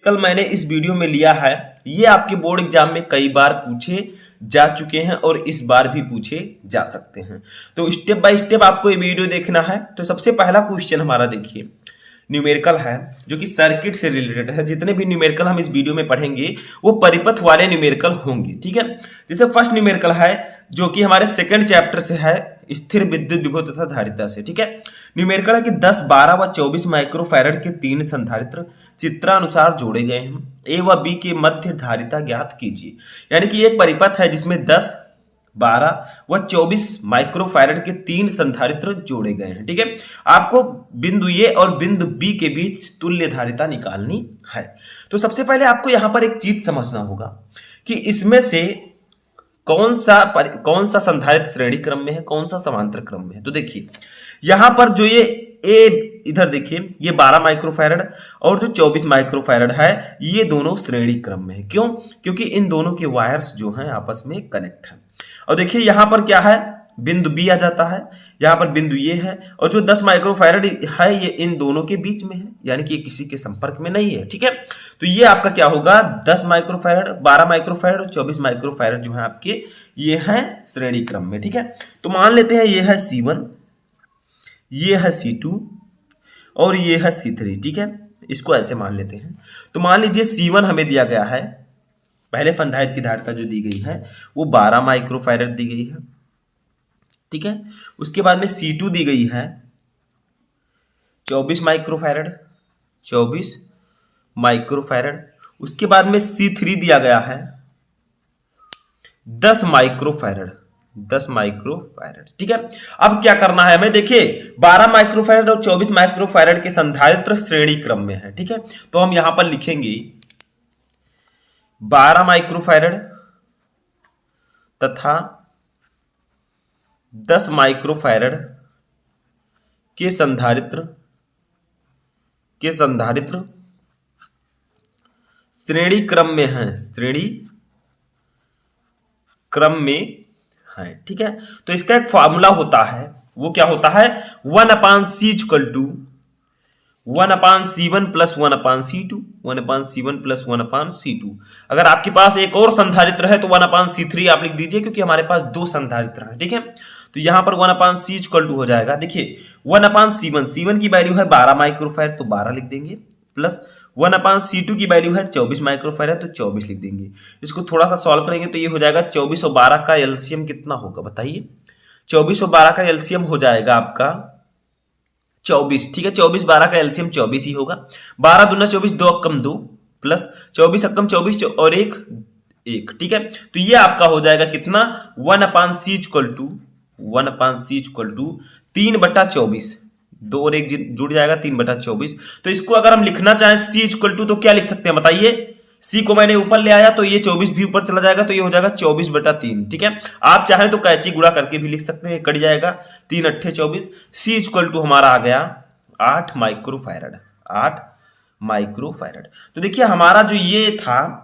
Numerical मैंने इस video में लिया है, ये आपके बोर्ड एग्जाम में कई बार पूछे जा चुके हैं और इस बार भी पूछे जा सकते हैं। तो स्टेप बाय स्टेप आपको ये वीडियो देखना है। तो सबसे पहला क्वेश्चन हमारा देखिए, न्यूमेरिकल है जो कि सर्किट से रिलेटेड है। जितने भी न्यूमेरिकल हम इस वीडियो में पढ़ेंगे वो परिपथ वाले न्यूमेरिकल होंगे, ठीक है। जैसे फर्स्ट न्यूमेरिकल है जो कि हमारे सेकंड चैप्टर से है, स्थिर विद्युत विभव तथा धारिता से, ठीक है। न्यूमेरिकल है कि 10, 12 व 24 माइक्रोफैरड के 3 संधारित्र चित्रानुसार जोड़े गए हैं। ए व बी के मध्य धारिता ज्ञात कीजिए। यानी कि एक परिपथ है जिसमें 10, 12 व 24 माइक्रोफैरड के 3 संधारित्र जोड़े गए हैं, ठीक है। आपको बिंदु ए और बिंदु बी के बीच तुल्य धारिता निकालनी है। तो सबसे पहले आपको यहां पर एक चीज समझना होगा कि इसमें से कौन सा संधारित्र श्रेणी क्रम में है, कौन सा समांतर क्रम में है। तो देखिए यहां पर जो ये ए, इधर देखिए ये 12 माइक्रोफैरड और जो 24 माइक्रोफैरड है ये दोनों श्रेणी क्रम में है। क्यों? क्योंकि इन दोनों के वायर्स जो हैं आपस में कनेक्ट है। और देखिए यहां पर क्या है, बिंदु बी आ जाता है, यहां पर बिंदु ये है और जो 10 माइक्रोफैरड है ये इन दोनों के बीच में है, यानी कि किसी के संपर्क में नहीं है, ठीक है। तो ये आपका क्या होगा, 10 माइक्रोफैरड, 12 माइक्रोफैरड और 24 माइक्रोफैरड जो है आपके ये है श्रेणी क्रम में, ठीक है। तो मान लेते हैं ये है C1, ये है C2 और ये है C3, ठीक है। इसको ऐसे मान लेते हैं। तो मान लीजिए C1 हमें दिया गया है, पहले संधारित्र की धारिता जो दी गई है वो 12 माइक्रोफैरड दी गई है, ठीक है। उसके बाद में C2 दी गई है 24 माइक्रोफैरड, 24 माइक्रोफैरड। उसके बाद में C3 दिया गया है 10 माइक्रोफैरड, 10 माइक्रोफैरड, ठीक है। अब क्या करना है हमें, देखिए 12 माइक्रोफैरड और 24 माइक्रोफैरड के संधारित्र श्रेणी क्रम में है, ठीक है। तो हम यहां पर लिखेंगे 12 माइक्रोफैरड तथा 10 माइक्रोफैरड के संधारित्र श्रेणी क्रम में है, श्रेणी क्रम में है, ठीक है। तो इसका एक फॉर्मूला होता है, वो क्या होता है, 1/c = 1/c1 + 1/c2, 1/c1 + 1/c2। अगर आपके पास एक और संधारित्र है तो 1/c3 आप लिख दीजिए, क्योंकि हमारे पास 2 संधारित्र हैं, ठीक है। तो यहां पर 1/c = हो जाएगा, देखिए 1/c1, C1 की वैल्यू है 12 माइक्रोफैरड तो 12 लिख देंगे, प्लस 1/c2 की वैल्यू है 24 माइक्रोफैरड तो 24 लिख देंगे। इसको थोड़ा सा सॉल्व करेंगे तो ये हो जाएगा 24 और 12 का एलसीएम कितना होगा बताइए। 24 और 12 का एलसीएम हो जाएगा आपका 24, ठीक है। 24, 12 का एलसीएम 24 ही होगा। 12 दूना 24, 2 अक्कम 2 प्लस 24 अक्कम 24 और 1, ठीक है। तो ये आपका हो जाएगा कितना, 1/c = 3/24, 2 और 1 जुड़ जाएगा 3/24। तो इसको अगर हम लिखना चाहें c = तो क्या लिख सकते हैं बताइए। c को मैंने ऊपर ले आया तो ये 24 भी ऊपर चला जाएगा तो ये हो जाएगा 24/3, ठीक है। आप चाहें तो कैची गुणा करके भी लिख सकते हैं, कट जाएगा 3 × 8 = 24। c = हमारा आ गया 8 माइक्रोफैरड, 8 माइक्रोफैरड। तो देखिए हमारा जो ये था,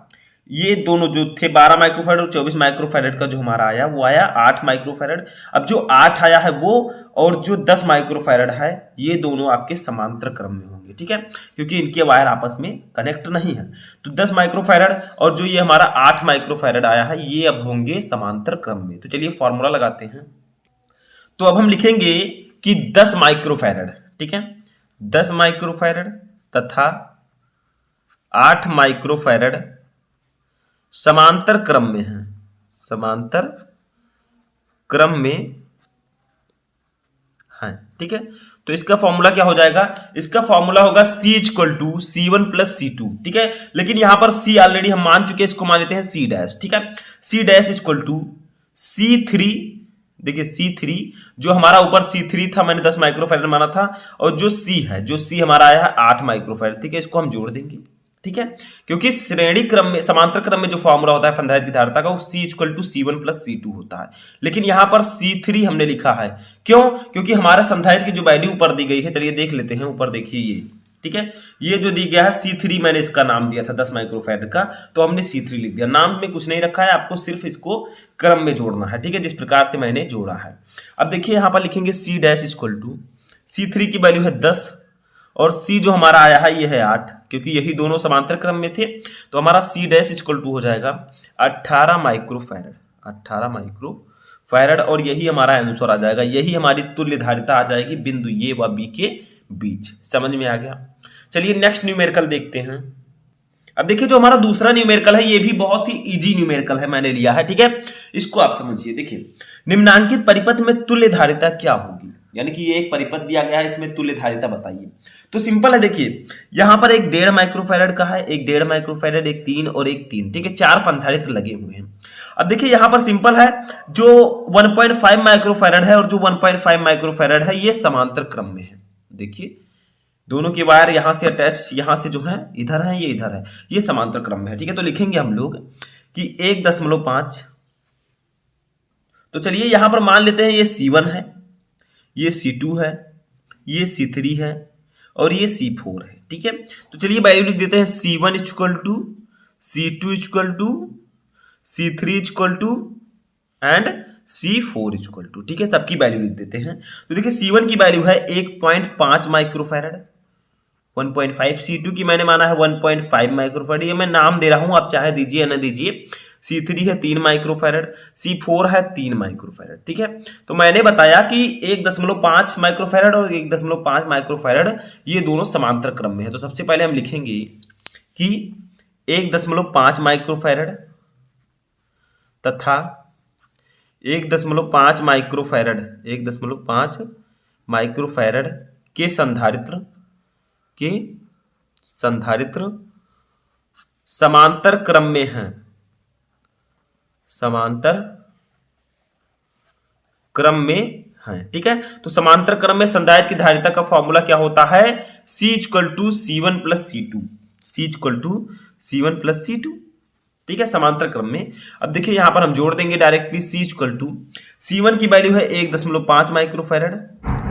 ये दोनों जो थे 12 माइक्रोफैरड और 24 माइक्रोफैरड का जो हमारा आया वो आया 8 माइक्रोफैरड। अब जो 8 आया है वो और जो 10 माइक्रोफैरड है ये दोनों आपके समांतर क्रम में होंगे, ठीक है, क्योंकि इनके वायर आपस में कनेक्ट नहीं है। तो 10 माइक्रोफैरड और जो ये हमारा 8 माइक्रोफैरड आया है ये अब होंगे समांतर क्रम में। तो चलिए फॉर्मूला लगाते हैं। तो अब हम लिखेंगे कि 10 माइक्रोफैरड, ठीक है, 10 माइक्रोफैरड तथा 8 माइक्रोफैरड समांतर क्रम में है, समांतर क्रम में है, ठीक है। तो इसका फॉर्मूला क्या हो जाएगा, इसका फॉर्मूला होगा c = C1 + C2, ठीक है। लेकिन यहां पर c ऑलरेडी हम मान चुके हैं, इसको मान लेते हैं c', ठीक है। c' = C3, देखिए C3 जो हमारा ऊपर C3 था मैंने 10 माइक्रोफैरड माना था, और जो C है, जो C हमारा आया है 8 माइक्रोफैरड, ठीक है। इसको हम जोड़ देंगे, ठीक है, क्योंकि श्रेणी क्रम में, समांतर क्रम में जो फॉर्मूला होता है संधारित्र की धारिता का वो c = C1 + C2 होता है। लेकिन यहां पर C3 हमने लिखा है, क्यों? क्योंकि हमारे संधारित्र की जो वैल्यू ऊपर दी गई है, चलिए देख लेते हैं। ऊपर देखिए ये, ठीक है, ये जो दी गया है C3, मैंने इसका नाम दिया था 10 माइक्रोफैरड का, तो हमने C3 लिख दिया। नाम में कुछ नहीं रखा है, आपको सिर्फ इसको क्रम में जोड़ना है, ठीक है, जिस प्रकार से मैंने जोड़ा है। अब देखिए यहां पर लिखेंगे c' = C3 की वैल्यू है 10 और सी जो हमारा आया है ये है 8, क्योंकि यही दोनों समांतर क्रम में थे। तो हमारा सी डैश इक्वल टू हो जाएगा 18 माइक्रोफैरड, 18 माइक्रोफैरड, और यही हमारा आंसर आ जाएगा। यही हमारी तुल्य धारिता आ जाएगी बिंदु ए व बी के बीच। समझ में आ गया। चलिए नेक्स्ट न्यूमेरिकल देखते हैं। अब देखिए जो हमारा दूसरा न्यूमेरिकल है ये भी बहुत ही इजी न्यूमेरिकल है, मैंने लिया है, ठीक है। इसको आप समझिए। देखिए निम्नांकित परिपथ में तुल्य धारिता क्या होगी, यानी कि ये एक परिपथ दिया गया है, इसमें तुल्य धारिता बताइए। तो सिंपल है, देखिए यहां पर एक 1.5 माइक्रोफैरड का है, एक 1.5 माइक्रोफैरड, एक 3 और एक 3, ठीक है। 4 संधारित्र लगे हुए हैं। अब देखिए यहां पर सिंपल है, जो 1.5 माइक्रोफैरड है और जो 1.5 माइक्रोफैरड है ये समांतर क्रम में है। देखिए दोनों के वायर यहां से अटैच, यहां से जो है इधर है, ये इधर है, ये समांतर क्रम में है, ठीक है। तो लिखेंगे हम लोग कि 1.5। तो चलिए यहां पर मान लेते हैं ये C1 है, ये C2 है, ये C3 है और ये C4 है, ठीक है। तो चलिए वैल्यू लिख देते हैं C1 equal to, C2 equal to, C3 equal to and C4 equal to, ठीक है। सबकी वैल्यू लिख देते हैं। तो देखिए C1 की वैल्यू है 1.5 माइक्रोफैरड, 1.5, C2 की मैंने माना है 1.5 माइक्रोफैरड, ये मैं नाम दे रहा हूं, आप चाहे दीजिए या ना दीजिए। C3 है 3 माइक्रोफैरड, C4 है 3 माइक्रोफैरड, ठीक है। तो मैंने बताया कि 1.5 माइक्रोफैरड और 1.5 माइक्रोफैरड ये दोनों समांतर क्रम में है। तो सबसे पहले हम लिखेंगे कि 1.5 माइक्रोफैरड तथा 1.5 माइक्रोफैरड, 1.5 माइक्रोफैरड के संधारित्र समांतर क्रम में हैं, समांतर क्रम में हैं, ठीक है। तो समांतर क्रम में संधारित्र की धारिता का फॉर्मूला क्या होता है, C equal to C1 plus C2, C equal to C1 plus C2, ठीक है, समांतर क्रम में। अब देखिए यहां पर हम जोड़ देंगे directly, C equal to C1 की वैल्यू है 1.5 माइक्रोफैरड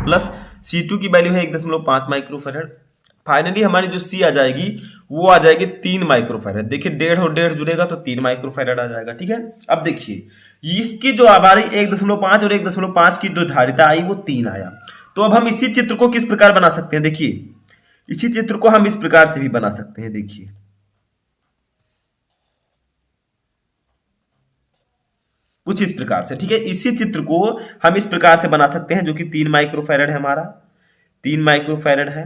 प्लस C2 की वैल्यू है 1.5 माइक्रोफैरड। फाइनली हमारी जो C आ जाएगी वो आ जाएगी 3 माइक्रोफैरड। देखिए 1.5 और 1.5 जुड़ेगा तो 3 माइक्रोफैरड आ जाएगा, ठीक है। अब देखिए इसकी जो हमारी 1.5 और 1.5 की जो धारिता आई वो 3 आया। तो अब हम इसी चित्र को किस प्रकार बना सकते हैं, देखिए इसी चित्र को हम इस प्रकार से भी बना सकते हैं। देखिए कुछ इस प्रकार से, ठीक है। इसी चित्र को हम इस प्रकार से बना सकते हैं, जो कि 3 माइक्रोफैरड है, हमारा 3 माइक्रोफैरड है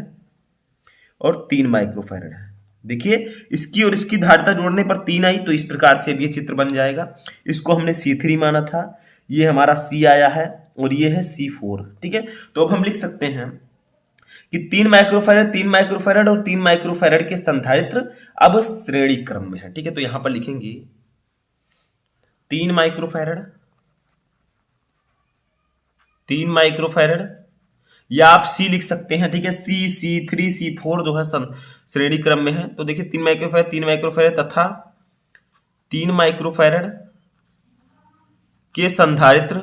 और 3 माइक्रोफैरड है। देखिए इसकी और इसकी धारिता जोड़ने पर 3 आई, तो इस प्रकार से अब ये चित्र बन जाएगा। इसको हमने C3 माना था, ये हमारा C आया है और ये है C4, ठीक है। तो अब हम लिख सकते हैं कि 3 माइक्रोफैरड, 3 माइक्रोफैरड और 3 माइक्रोफैरड के संधारित्र अब श्रेणी क्रम में है, ठीक है। तो यहां पर लिखेंगे 3 माइक्रोफैरड, 3 माइक्रोफैरड, या आप C लिख सकते हैं, ठीक है। C3 C4 जो है श्रेणी क्रम में है। तो देखिए 3 माइक्रोफैरड तथा 3 माइक्रोफैरड के संधारित्र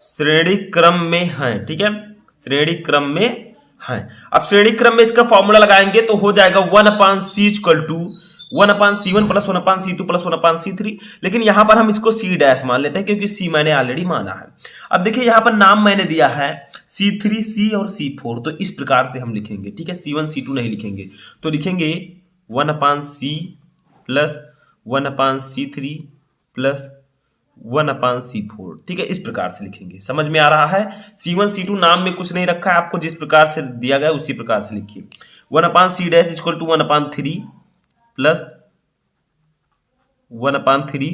श्रेणी क्रम में है, ठीक है, श्रेणी क्रम में है। अब श्रेणी क्रम में इसका फॉर्मूला लगाएंगे तो हो जाएगा 1/C equal to 1/C1 plus 1/C2 plus 1/C3। लेकिन यहां पर हम इसको C डैश मान लेते हैं क्योंकि C मैंने ऑलरेडी माना है। अब देखिए यहां पर नाम मैंने दिया है C3 C और C4, तो इस प्रकार से हम लिखेंगे, ठीक है। C1 C2 नहीं लिखेंगे, तो लिखेंगे 1/C plus 1/C3 plus 1/C4, ठीक है। इस प्रकार से लिखेंगे। समझ में आ रहा है। C1 C2 नाम में कुछ नहीं रखा है, आपको जिस प्रकार से दिया गया उसी प्रकार से लिखिए। 1/C dash equal to 1/3 plus 1/3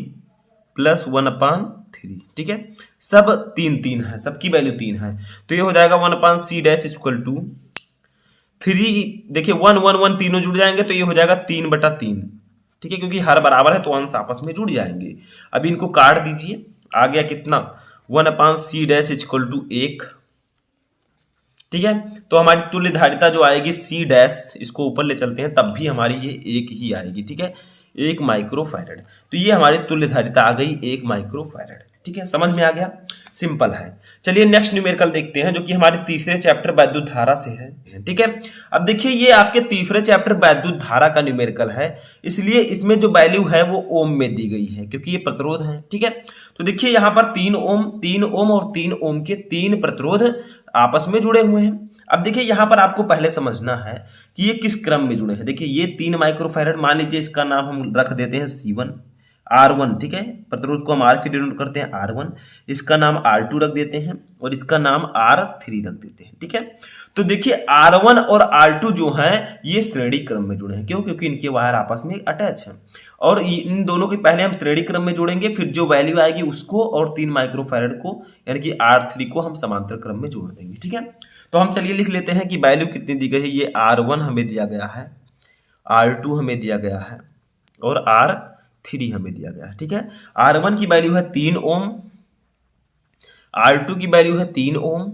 plus 1/3, ठीक है। सब 3 है, सबकी वैल्यू 3 है। तो ये हो जाएगा 1/C डैश इक्वल टू 3, देखिए 1 1 1 तीनों जुड़ जाएंगे तो ये हो जाएगा 3/3, ठीक है, क्योंकि हर बराबर है तो अंश आपस में जुड़ जाएंगे। अब इनको काट दीजिए, आ गया कितना 1/C डैश इक्वल टू 1, ठीक है। तो हमारी तुल्य धारिता जो आएगी C डैश, इसको ऊपर ले चलते हैं तब भी हमारी ये 1 ही आएगी, ठीक है, 1 माइक्रोफैरड। तो ये हमारी तुल्य धारिता आ गई 1 माइक्रोफैरड, ठीक है। ठीक है, समझ में आ गया, सिंपल है। चलिए नेक्स्ट न्यूमेरिकल देखते हैं जो कि हमारे तीसरे चैप्टर वैद्युत धारा से है। ठीक है, अब देखिए ये आपके तीसरे चैप्टर वैद्युत धारा का न्यूमेरिकल है, इसलिए इसमें जो वैल्यू है वो ओम में दी गई है क्योंकि ये प्रतिरोध है। ठीक है, तो देखिए यहाँ पर 3 ओम और 3 ओम के 3 प्रतिरोध आपस में जुड़े हुए हैं। अब देखिए यहाँ पर आपको पहले समझना है कि ये किस क्रम में जुड़े हैं। देखिए ये 3 माइक्रोफैरड, मान लीजिए इसका नाम हम रख देते हैं C1 R1, ठीक है, प्रतिरोध को हम R से डिनोट करते हैं R1, इसका नाम R2 रख देते हैं और इसका नाम R3 रख देते हैं। ठीक है, तो देखिए R1 और R2 जो हैं ये श्रेणी क्रम में जुड़े हैं। क्यों? क्योंकि इनके वायर आपस में अटैच हैं और इन दोनों के पहले हम श्रेणी क्रम में जोड़ेंगे, फिर जो वैल्यू आएगी उसको और 3 माइक्रोफैरड को यानी कि R3 को हम समांतर क्रम में जोड़ देंगे। ठीक है, तो हम चलिए लिख लेते हैं कि वैल्यू कितनी दी गई है। ये R1 हमें दिया गया है, R2 हमें दिया गया है और R3 हमें दिया गया है। ठीक है, R1 की वैल्यू है 3 ओम, R2 की वैल्यू है 3 ओम,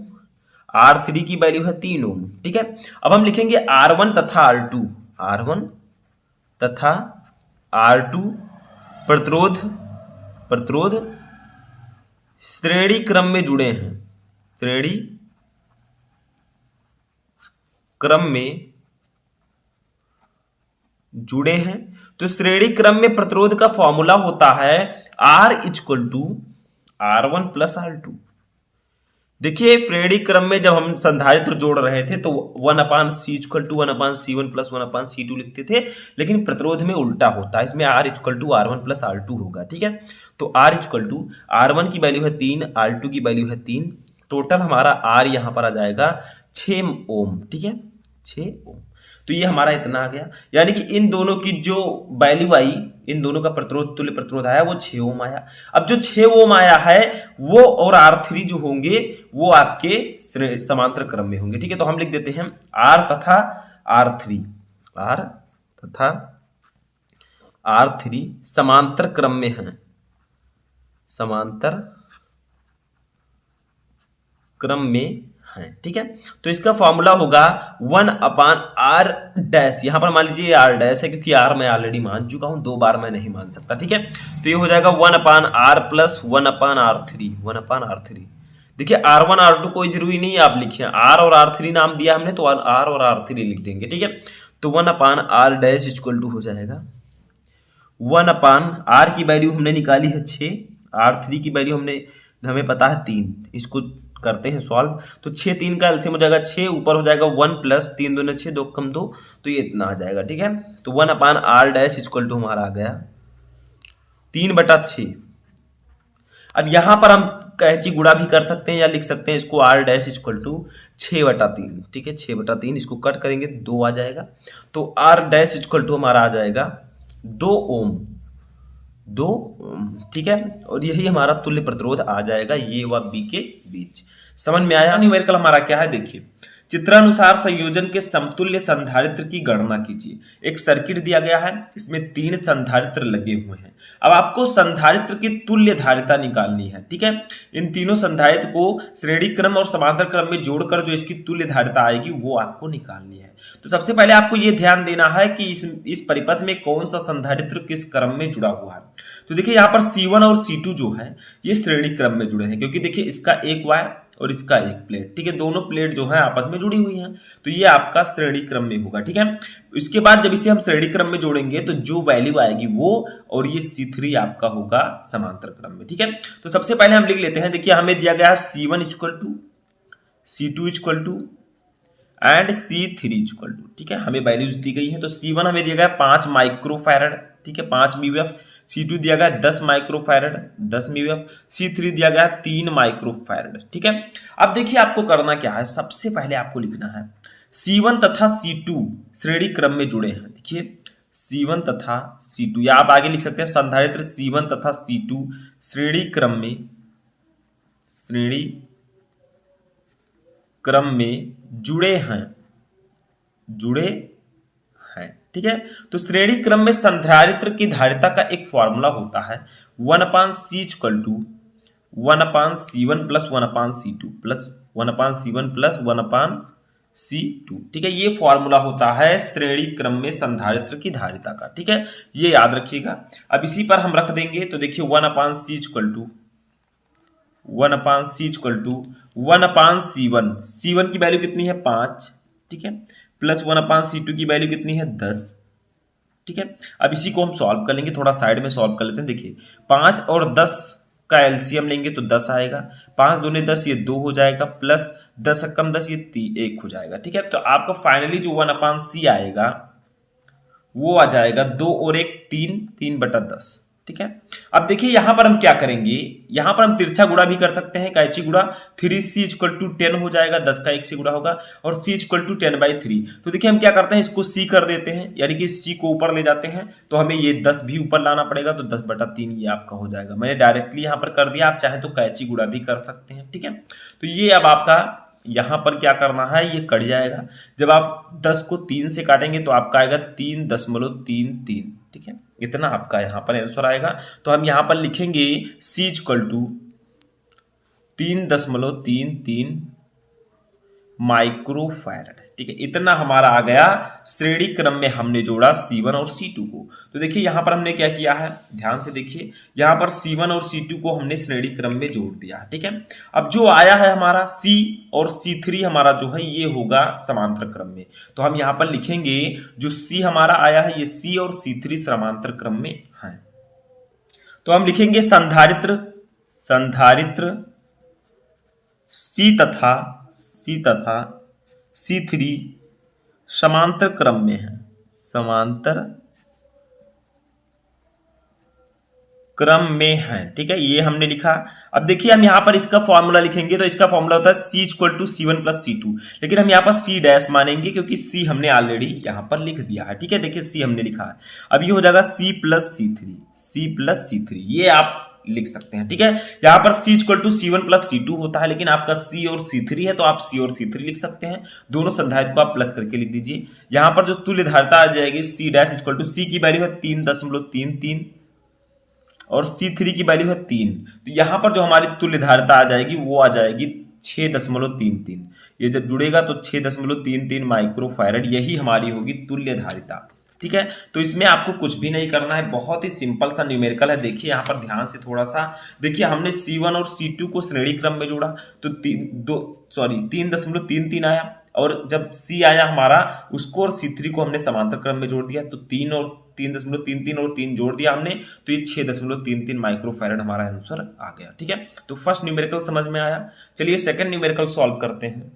R3 की वैल्यू है 3 ओम। ठीक है, अब हम लिखेंगे R1 तथा R2, R1 तथा R2 प्रतिरोध श्रेणी क्रम में जुड़े हैं, श्रेणी क्रम में जुड़े हैं। तो श्रेणी क्रम में प्रतिरोध का फॉर्मूला होता है R equal to R1 plus R2। देखिए श्रेणी क्रम में जब हम संधारित्र जोड़ रहे थे तो 1/C equal to 1/C1 plus 1/C2 लिखते थे, लेकिन प्रतिरोध में उल्टा होता है, इसमें R equal to R1 plus R2 होगा। ठीक है, तो R इक्वल टू R1 की वैल्यू है 3, R2 की वैल्यू है 3, टोटल हमारा R यहाँ पर आ जाएगा 6 ओम। ठीक है, 6 ओम, तो ये हमारा इतना आ गया, यानी कि इन दोनों की जो वैल्यू आई, इन दोनों का प्रतिरोध तुल्य प्रतिरोध आया वो 6 ओम आया। अब जो 6 ओम आया है वो और R3 जो होंगे वो आपके समांतर क्रम में होंगे। ठीक है, तो हम लिख देते हैं R तथा R3, R तथा R3 समांतर क्रम में हैं, समांतर क्रम में है। ठीक है, तो इसका फॉर्मूला होगा 1/R डैश, यहां पर मान लीजिए R डैश है क्योंकि R मैं ऑलरेडी मान चुका हूं, 2 बार मैं नहीं मान सकता। ठीक है, तो ये हो जाएगा 1/R प्लस 1/R3, 1/R3। देखिए R1 R2 कोई जरूरी नहीं है आप लिखिए, R और R3 नाम दिया हमने तो R और R3 लिख देंगे। ठीक है, तो 1/R डैश इक्वल टू हो जाएगा 1/R की वैल्यू हमने निकाली है 6, R3 की वैल्यू हमें पता है 3, इसको करते हैं सॉल्व, तो 6 3 का एलसीएम हो जाएगा 6, ऊपर हो जाएगा 1 प्लस 3 दूनी 6, 2 कम 2, तो ये इतना आ जाएगा। ठीक है, तो 1/R डैश इक्वल टू हमारा आ गया 3/6। अब यहां पर हम कैंची गुणा भी कर सकते हैं या लिख सकते हैं इसको R डैश इक्वल टू 6/3। ठीक है, 6/3 इसको कट करेंगे 2 आ जाएगा, तो R डैश इक्वल टू हमारा आ जाएगा 2 ओम, 2 ओम। ठीक है, और यही हमारा तुल्य प्रतिरोध आ जाएगा ये व बी के बीच। समझ में आया? न्यूमेरिकल हमारा क्या है, देखिए चित्रानुसार संयोजन के समतुल्य संधारित्र की गणना कीजिए। एक सर्किट दिया गया है, इसमें 3 संधारित्र लगे हुए हैं। अब आपको संधारित्र की तुल्य धारिता निकालनी है। ठीक है, इन तीनों संधारित्र को श्रेणी क्रम और समांतर क्रम में जोड़कर जो इसकी तुल्य धारिता आएगी वो आपको निकालनी है। तो सबसे पहले आपको ये ध्यान देना है कि इस परिपथ में कौन सा संधारित्र किस क्रम में जुड़ा हुआ है। तो देखिए यहाँ पर C1 और C2 जो है ये श्रेणी क्रम में जुड़े हैं, क्योंकि देखिए इसका एक वायर और इसका एक प्लेट, ठीक है, दोनों प्लेट जो है आपस में जुड़ी हुई हैं, तो ये आपका श्रेणी क्रम में होगा। ठीक है, इसके बाद जब इसे हम श्रेणी क्रम में जोड़ेंगे तो जो वैल्यू आएगी वो और ये C3 आपका होगा समांतर क्रम में। ठीक है, तो सबसे पहले हम लिख लेते हैं, देखिए हमें दिया गया है C1 equal to, C2 equal to and C3 equal to. ठीक है, हमें वैल्यूज दी गई है, तो C1 हमें दिया गया 5 माइक्रोफैरड, ठीक है, 5 म्यूएफ, C2 दिया गया 10 माइक्रोफैरड, 10 म्यूएफ, C3 दिया गया 3 माइक्रोफैरड। ठीक है, अब देखिए आपको करना क्या है, सबसे पहले आपको लिखना है C1 तथा C2 श्रेणी क्रम में जुड़े हैं। देखिए C1 तथा C2, या आप आगे लिख सकते हैं संधारित्र C1 तथा C2 श्रेणी क्रम में जुड़े हैं। ठीक है, तो श्रेणी क्रम में संधारित्र की धारिता का एक फॉर्मूला होता है 1/C equal to 1/C1 plus 1/C2 plus 1/C1 plus 1/C2। ठीक है, ये फॉर्मूला होता है श्रेणी क्रम में संधारित्र की धारिता का। ठीक है, ये याद रखिएगा। अब इसी पर हम रख देंगे, तो देखिए 1/C equal to 1/c equal to 1/c1, c1 की वैल्यू कितनी है 5, ठीक है, प्लस 1/c2 की वैल्यू कितनी है 10, ठीक है। अब इसी को हम सॉल्व कर लेंगे, थोड़ा साइड में सॉल्व कर लेते हैं। देखिए 5 और 10 का एलसीएम लेंगे तो 10 आएगा, 5 दूनी 10 ये 2 हो जाएगा, प्लस 10 कम 10 ये 1 हो जाएगा, ठीक है। तो आपका फाइनली जो 1/c आएगा वो आ जाएगा 2 और 1 3, 3/10, ठीक है। अब देखिए यहां पर हम क्या करेंगे, यहां पर हम तिरछा गुणा भी कर सकते हैं, कैची गुणा 3c इक्वल टू 10 हो जाएगा, 10 का 1 से गुणा होगा, और c इक्वल टू 10/3। तो देखिए हम क्या करते हैं, इसको c कर देते हैं, यानी कि c को ऊपर ले जाते हैं, तो हमें ये 10 भी ऊपर लाना पड़ेगा, तो 10/3 ये आपका हो जाएगा। मैंने डायरेक्टली यहां पर कर दिया, आप चाहें तो कैची गुणा भी कर सकते हैं, ठीक है। तो ये अब आपका यहां पर क्या करना है, ये कट जाएगा। जब आप 10 को 3 से काटेंगे तो आपका आएगा 3.33, ठीक है, इतना आपका यहां पर आंसर आएगा। तो हम यहां पर लिखेंगे c इक्वल टू 3.33 माइक्रोफैरड, ठीक है, इतना हमारा आ गया। श्रेणी क्रम में हमने जोड़ा C1 और C2 को। तो देखिए यहां पर हमने क्या किया है, ध्यान से देखिए, यहां पर C1 और C2 को हमने श्रेणी क्रम में जोड़ दिया, ठीक है। अब जो आया है हमारा C और C3 हमारा जो है ये होगा समांतर क्रम में। तो हम यहां पर लिखेंगे जो C हमारा आया है ये C और C3 समांतर क्रम में है। तो हम लिखेंगे संधारित्र C तथा C3 समांतर क्रम में है, समांतर क्रम में है, ठीक है, ये हमने लिखा। अब देखिए हम यहां पर इसका फॉर्मूला लिखेंगे, तो इसका फॉर्मूला होता है C equal to C1 plus C2, लेकिन हम यहां पर C डैश मानेंगे क्योंकि C हमने ऑलरेडी यहां पर लिख दिया है, ठीक है। देखिए C हमने लिखा है, अब ये हो जाएगा C प्लस C3, ये आप लिख सकते हैं, ठीक है। यहां पर C equal to C1 plus C2 होता है, लेकिन आपका C और C3 है तो आप C और C3 लिख सकते हैं, दोनों संधारित्र को आप प्लस करके लिख दीजिए। यहां पर जो तुल्य धारिता आ जाएगी C dash equal to C की वैल्यू है 3.33 और C3 की वैल्यू है 3, तो यहां पर जो हमारी तुल्य धारिता आ जाएगी वो आ जाएगी 6.33। ये जब जुड़ेगा तो 6.33 माइक्रोफैरड, यही हमारी होगी तुल्य धारिता, ठीक है। तो इसमें आपको कुछ भी नहीं करना है, बहुत ही सिंपल सा न्यूमेरिकल है। देखिए यहाँ पर ध्यान से थोड़ा सा देखिए, हमने C1 और C2 को श्रेणी क्रम में जोड़ा तो 3.33 आया, और जब C आया हमारा उसको और C3 को हमने समांतर क्रम में जोड़ दिया, तो 3 और 3.33 और 3 जोड़ दिया हमने, तो ये 6.33 माइक्रोफैरड हमारा आंसर आ गया, ठीक है। तो फर्स्ट न्यूमेरिकल समझ में आया। चलिए सेकंड न्यूमेरिकल सॉल्व करते हैं।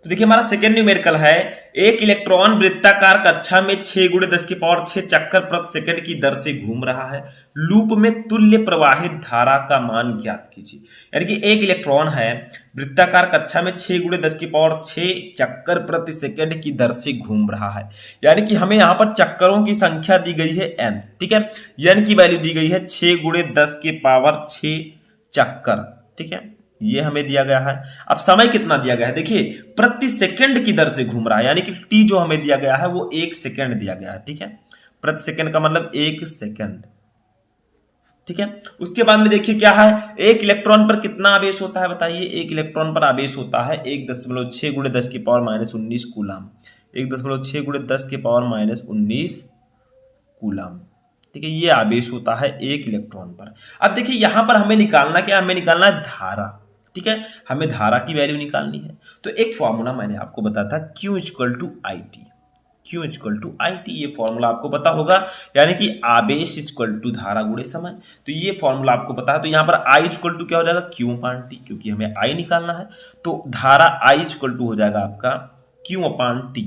तो देखिए हमारा सेकेंड न्यूमेरिकल है, एक इलेक्ट्रॉन वृत्ताकार कक्षा में 6×10⁶ चक्कर प्रति सेकंड की दर से घूम रहा है, लूप में तुल्य प्रवाहित धारा का मान ज्ञात कीजिए। यानी कि एक इलेक्ट्रॉन है वृत्ताकार कक्षा में 6×10⁶ चक्कर प्रति सेकंड की दर से घूम रहा है, यानी कि हमें यहाँ पर चक्करों की संख्या दी गई है n, ठीक है, n की वैल्यू दी गई है 6×10⁶ चक्कर, ठीक है, ये हमें दिया गया है। अब समय कितना दिया गया है, देखिए प्रति सेकंड की दर से घूम रहा है, यानी कि t जो हमें दिया गया है वो 1 सेकंड दिया गया है, ठीक है, प्रति सेकंड का मतलब 1 सेकंड, ठीक है। उसके बाद में देखिए क्या है, एक इलेक्ट्रॉन पर कितना आवेश होता है बताइए, एक इलेक्ट्रॉन पर आवेश होता है 1.6×10⁻⁻19 कूलम, 1.6×10⁻⁻19 कूलम, ठीक है, ये आवेश होता है एक इलेक्ट्रॉन पर। अब देखिए यहां पर हमें निकालना क्या, हमें निकालना है धारा, ठीक है, हमें धारा की वैल्यू निकालनी है। तो एक फॉर्मूला मैंने आपको बताया था Q इक्वल टू IT, ये फॉर्मूला आपको पता होगा, यानी कि आवेश इक्वल टू धारा गुणे समय। तो ये फॉर्मूला आपको पता है। तो यहाँ पर I इक्वल टू क्या हो जाएगा, Q/T, क्योंकि हमें I निकालना है। तो धारा I इक्वल टू हो जाएगा आपका Q/T।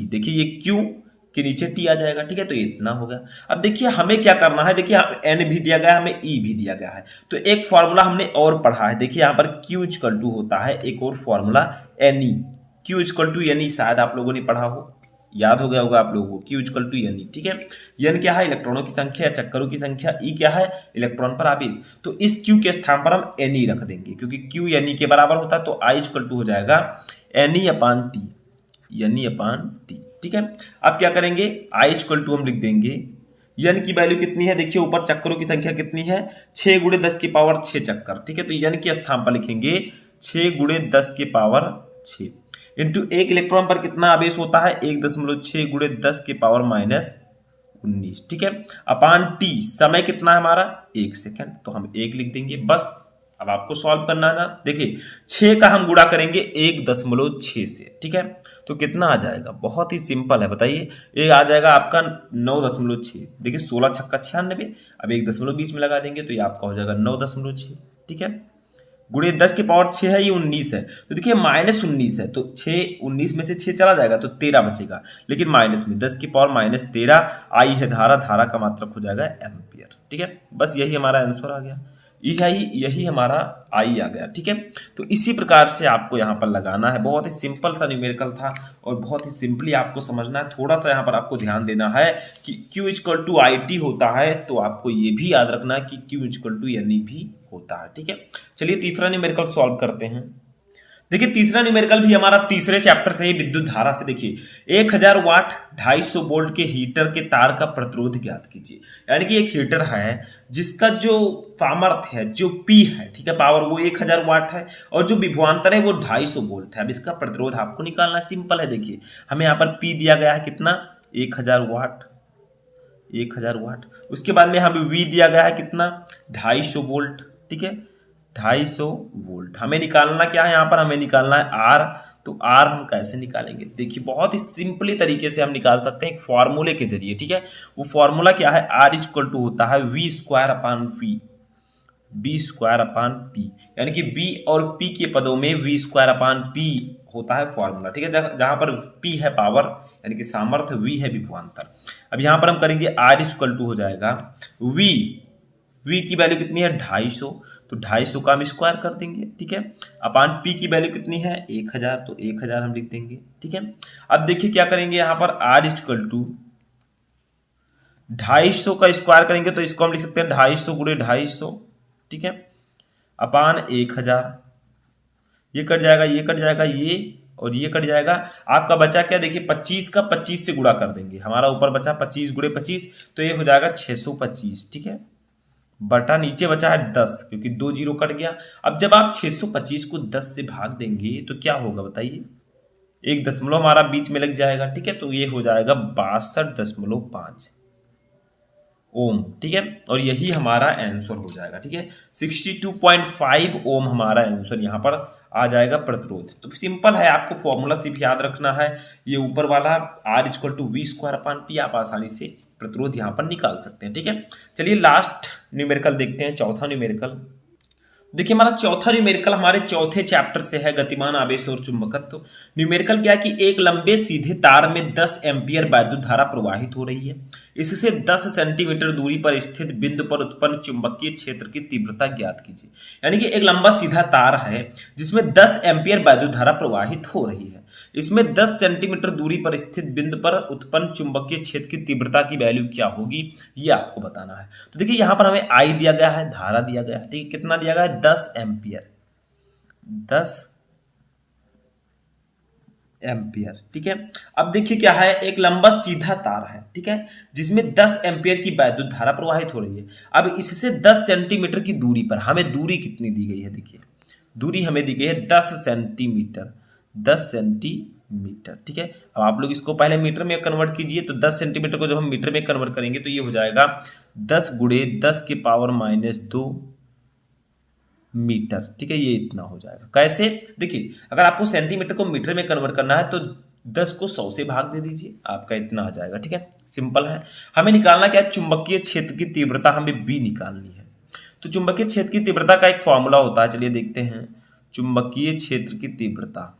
देखिए ये Q के नीचे T आ जाएगा, ठीक है, तो इतना होगा। अब देखिए हमें क्या करना है, देखिए N भी दिया गया है, हमें E भी दिया गया है। तो एक फॉर्मूला हमने और पढ़ा है, देखिए यहाँ पर Q इक्वल टू होता है एक और formula NE, Q equal to NE, शायद आप लोगों ने पढ़ा हो, याद हो गया होगा आप लोगों को, Q इक्वल टू NE, ठीक है। N क्या है, इलेक्ट्रॉनों की संख्या, चक्करों की संख्या, E क्या है, इलेक्ट्रॉन पर आवेश। तो इस Q के स्थान पर हम NE रख देंगे, क्योंकि Q NE के बराबर होता है। तो I इक्वल टू हो जाएगा NE/T, ठीक है। अब क्या करेंगे, I इक्वल टू हम लिख देंगे, n की वैल्यू कितनी है, देखिए ऊपर चक्करों की संख्या कितनी है, 6×10⁶ चक्कर, ठीक है। तो n के स्थान पर लिखेंगे 6×10⁶ इंटू एक इलेक्ट्रॉन पर कितना आवेश होता है, 1.6×10⁻⁻19, 19, ठीक है। अपान टी, समय कितना है हमारा 1 सेकेंड, तो हम 1 लिख देंगे बस। अब आपको सॉल्व करना है ना, देखिए 6 का हम गुणा करेंगे 1.6 से, ठीक है। तो कितना आ जाएगा, बहुत ही सिंपल है, बताइए। ये आ जाएगा आपका 9.6, देखिए 16 छक्का 96, अब 1.20 में लगा देंगे तो ये आपका हो जाएगा 9.6, ठीक है। गुणे 10 की पावर 6 है, ये 19 है, तो देखिए -19 है, तो 6 19 में से 6 चला जाएगा तो 13 बचेगा, लेकिन माइनस में 10 की पावर -13, आई है धारा, धारा का मात्रक हो जाएगा एम्पियर, ठीक है। बस यही हमारा आंसर आ गया, यही हमारा आई आ गया, ठीक है। तो इसी प्रकार से आपको यहाँ पर लगाना है, बहुत ही सिंपल सा न्यूमेरिकल था और बहुत ही सिंपली आपको समझना है। थोड़ा सा यहाँ पर आपको ध्यान देना है कि Q = IT होता है, तो आपको ये भी याद रखना है कि Q = NE भी होता है, ठीक है। चलिए तीसरा न्यूमेरिकल सॉल्व करते हैं। देखिए तीसरा न्यूमेरिकल भी हमारा तीसरे चैप्टर से ही, विद्युत धारा से। देखिए 1000 वाट 250 वोल्ट के हीटर के तार का प्रतिरोध ज्ञात कीजिए। यानी कि एक हीटर है जिसका जो सामर्थ्य है, जो P है, ठीक है, पावर, वो 1000 वाट है और जो विभवांतर है वो 250 वोल्ट है। अब इसका प्रतिरोध आपको निकालना सिंपल है। देखिए हमें यहाँ पर P दिया गया है कितना, 1000 वाट, 1000 वाट। उसके बाद में हमें V दिया गया है कितना, 250 वोल्ट, ठीक है, 250 वोल्ट। हमें निकालना क्या है, यहाँ पर हमें निकालना है R। तो R हम कैसे निकालेंगे, देखिए बहुत ही सिंपली तरीके से हम निकाल सकते हैं एक फॉर्मूले के जरिए, ठीक है। वो फॉर्मूला क्या है, R = होता है V²/V, B²/P, यानी कि B और P के पदों में V²/P होता है फॉर्मूला, ठीक है। जहां पर P है पावर यानी कि सामर्थ्य, V है विभवांतर। अब यहाँ पर हम करेंगे R = हो जाएगा V की वैल्यू कितनी है 250, तो 250 का हम स्क्वायर कर देंगे, ठीक है। अपान P की वैल्यू कितनी है 1000, तो 1000 हम लिख देंगे, ठीक है। अब देखिए क्या करेंगे, यहाँ पर R = 250 का स्क्वायर करेंगे तो इसको हम लिख सकते हैं 250 × 250, ठीक है, अपान 1000। ये कट जाएगा, ये कट जाएगा, ये और ये कट जाएगा। आपका बचा क्या, देखिए 25 का 25 से गुणा कर देंगे, हमारा ऊपर बचा 25 × 25, तो ये हो जाएगा 625, ठीक है, बटा नीचे बचा है 10, क्योंकि 2 जीरो कट गया। अब जब आप 625 को 10 से भाग देंगे तो क्या होगा बताइए, एक दशमलव हमारा बीच में लग जाएगा, ठीक है, तो ये हो जाएगा 62.5 ओम, ठीक है। और यही हमारा आंसर हो जाएगा, ठीक है, 62.5 ओम हमारा आंसर यहाँ पर आ जाएगा प्रतिरोध। तो सिंपल है, आपको फॉर्मूला सिर्फ याद रखना है, ये ऊपर वाला R = V²/P, आप आसानी से प्रतिरोध यहाँ पर निकाल सकते हैं, ठीक है। चलिए लास्ट न्यूमेरिकल देखते हैं, चौथा न्यूमेरिकल। देखिए हमारा चौथा न्यूमेरिकल हमारे चौथे चैप्टर से है, गतिमान आवेश और चुंबकत्व। न्यूमेरिकल क्या कि एक लंबे सीधे तार में 10 एम्पियर विद्युत धारा प्रवाहित हो रही है। इससे 10 सेंटीमीटर दूरी पर स्थित बिंदु पर उत्पन्न चुंबकीय क्षेत्र की तीव्रता ज्ञात कीजिए। यानी कि एक लंबा सीधा तार है जिसमें 10 एम्पियर विद्युत धारा प्रवाहित हो रही है, इसमें 10 सेंटीमीटर दूरी पर स्थित बिंदु पर उत्पन्न चुंबकीय क्षेत्र की तीव्रता की वैल्यू क्या होगी, ये आपको बताना है। तो देखिए यहाँ पर हमें I दिया गया है, धारा दिया गया है, ठीक है, कितना दिया गया है 10 एम्पियर, 10 एम्पियर, ठीक है। अब देखिए क्या है, एक लंबा सीधा तार है, ठीक है, जिसमें 10 एम्पियर की विद्युत धारा प्रवाहित हो रही है। अब इससे 10 सेंटीमीटर की दूरी पर, हमें दूरी कितनी दी गई है, देखिए दूरी हमें दी गई है 10 सेंटीमीटर, 10 सेंटीमीटर, ठीक है। अब आप लोग इसको पहले मीटर में कन्वर्ट कीजिए, तो 10 सेंटीमीटर को जब हम मीटर में कन्वर्ट करेंगे तो ये हो जाएगा 10 × 10⁻² मीटर, ठीक है, ये इतना हो जाएगा। कैसे, देखिए अगर आपको सेंटीमीटर को मीटर में कन्वर्ट करना है तो 10 को 100 से भाग दे दीजिए, आपका इतना आ जाएगा, ठीक है, सिंपल है। हमें निकालना क्या है, चुंबकीय क्षेत्र की तीव्रता हमें B निकालनी है। तो चुंबकीय क्षेत्र की तीव्रता का एक फॉर्मूला होता है, चलिए देखते हैं। चुंबकीय क्षेत्र की तीव्रता,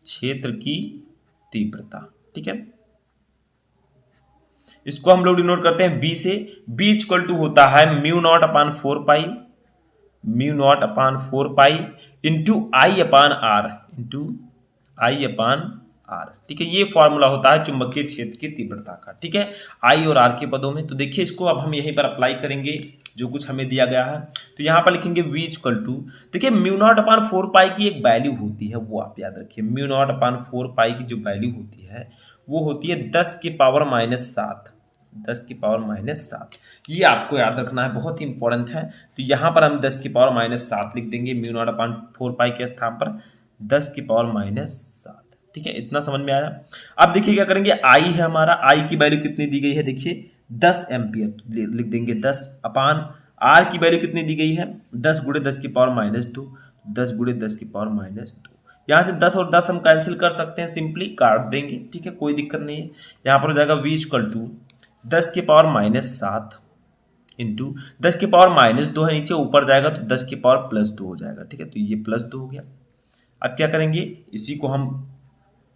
क्षेत्र की तीव्रता, ठीक है, इसको हम लोग डिनोट करते हैं B से। B = होता है μ0/4π, μ0/4π इंटू I/R, ठीक है, ये फॉर्मूला होता है चुंबकीय क्षेत्र की तीव्रता का, ठीक है, I और R के पदों में। तो देखिए इसको अब हम यहीं पर अप्लाई करेंगे जो कुछ हमें दिया गया है, तो यहाँ पर लिखेंगे V = देखिए μ0/4π की एक वैल्यू होती है, वो आप याद रखिए, μ0/4π की जो वैल्यू होती है वो होती है 10⁻⁷, 10⁻⁷, ये आपको याद रखना है, बहुत ही इंपॉर्टेंट है। तो यहाँ पर हम 10⁻⁷ लिख देंगे, μ0/4π के स्थान पर 10⁻⁷, ठीक है, इतना समझ में आया। अब देखिए क्या करेंगे, आई है हमारा, आई की वैल्यू कितनी दी गई है, देखिए 10 एम्पियर लिख देंगे, 10 अपान आर की वैल्यू कितनी दी गई है, 10 गुणे 10 की पावर -2, 10 गुणे 10 की पावर -2। यहाँ से 10 और 10 हम कैंसिल कर सकते हैं, सिंपली काट देंगे, ठीक है, कोई दिक्कत नहीं है। यहाँ पर हो जाएगा v इक्वल टू 10 की पावर -7 इंटू 10 की पावर -2 है नीचे, ऊपर जाएगा तो 10 की पावर +2 हो जाएगा, ठीक है, तो ये +2 हो गया। अब क्या करेंगे, इसी को हम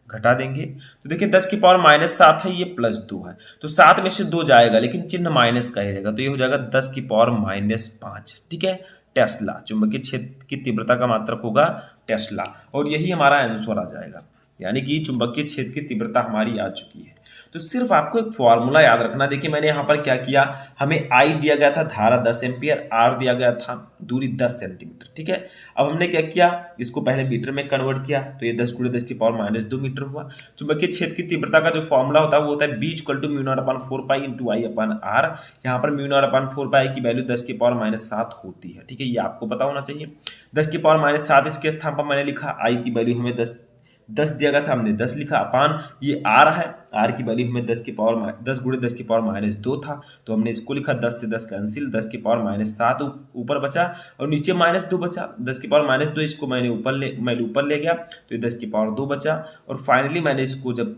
घटा देंगे, तो देखिए 10 की पावर -7 है, ये +2 है, तो 7 में से 2 जाएगा लेकिन चिन्ह माइनस का ही रहेगा, तो ये हो जाएगा 10 की पावर -5, ठीक है। टेस्ला, चुंबकीय क्षेत्र की तीव्रता का मात्रक होगा टेस्ला, और यही हमारा आंसर आ जाएगा, यानी कि चुंबकीय क्षेत्र की तीव्रता हमारी आ चुकी है। तो सिर्फ आपको एक फॉर्मूला याद रखना। देखिए मैंने यहाँ पर क्या किया, हमें आई दिया गया था धारा 10 एम्पियर, आर दिया गया था दूरी 10 सेंटीमीटर, ठीक है। अब हमने क्या किया, इसको पहले मीटर में कन्वर्ट किया, तो ये 10 गुणे 10 की पावर -2 मीटर हुआ। चुंबकीय क्षेत्र की तीव्रता का जो फॉर्मूला होता है वो होता है B = μ0/4 पाई इंटू I/r। यहाँ पर μ0/4 पाई की वैल्यू 10 की पावर -7 होती है, ठीक है, ये आपको पता होना चाहिए। 10 की पावर -7 इसके स्थान पर मैंने लिखा, आई की वैल्यू हमें 10 दिया गया था, हमने 10 लिखा, अपान ये आर है, आर की वैल्यू हमें 10 गुणे 10 की पावर -2 था, तो हमने इसको लिखा, 10 से 10 कैंसिल, 10 की पावर -7 ऊपर बचा और नीचे -2 बचा, 10 की पावर -2 इसको मैंने ऊपर ले गया, तो ये 10 की पावर 2 बचा, और फाइनली मैंने इसको जब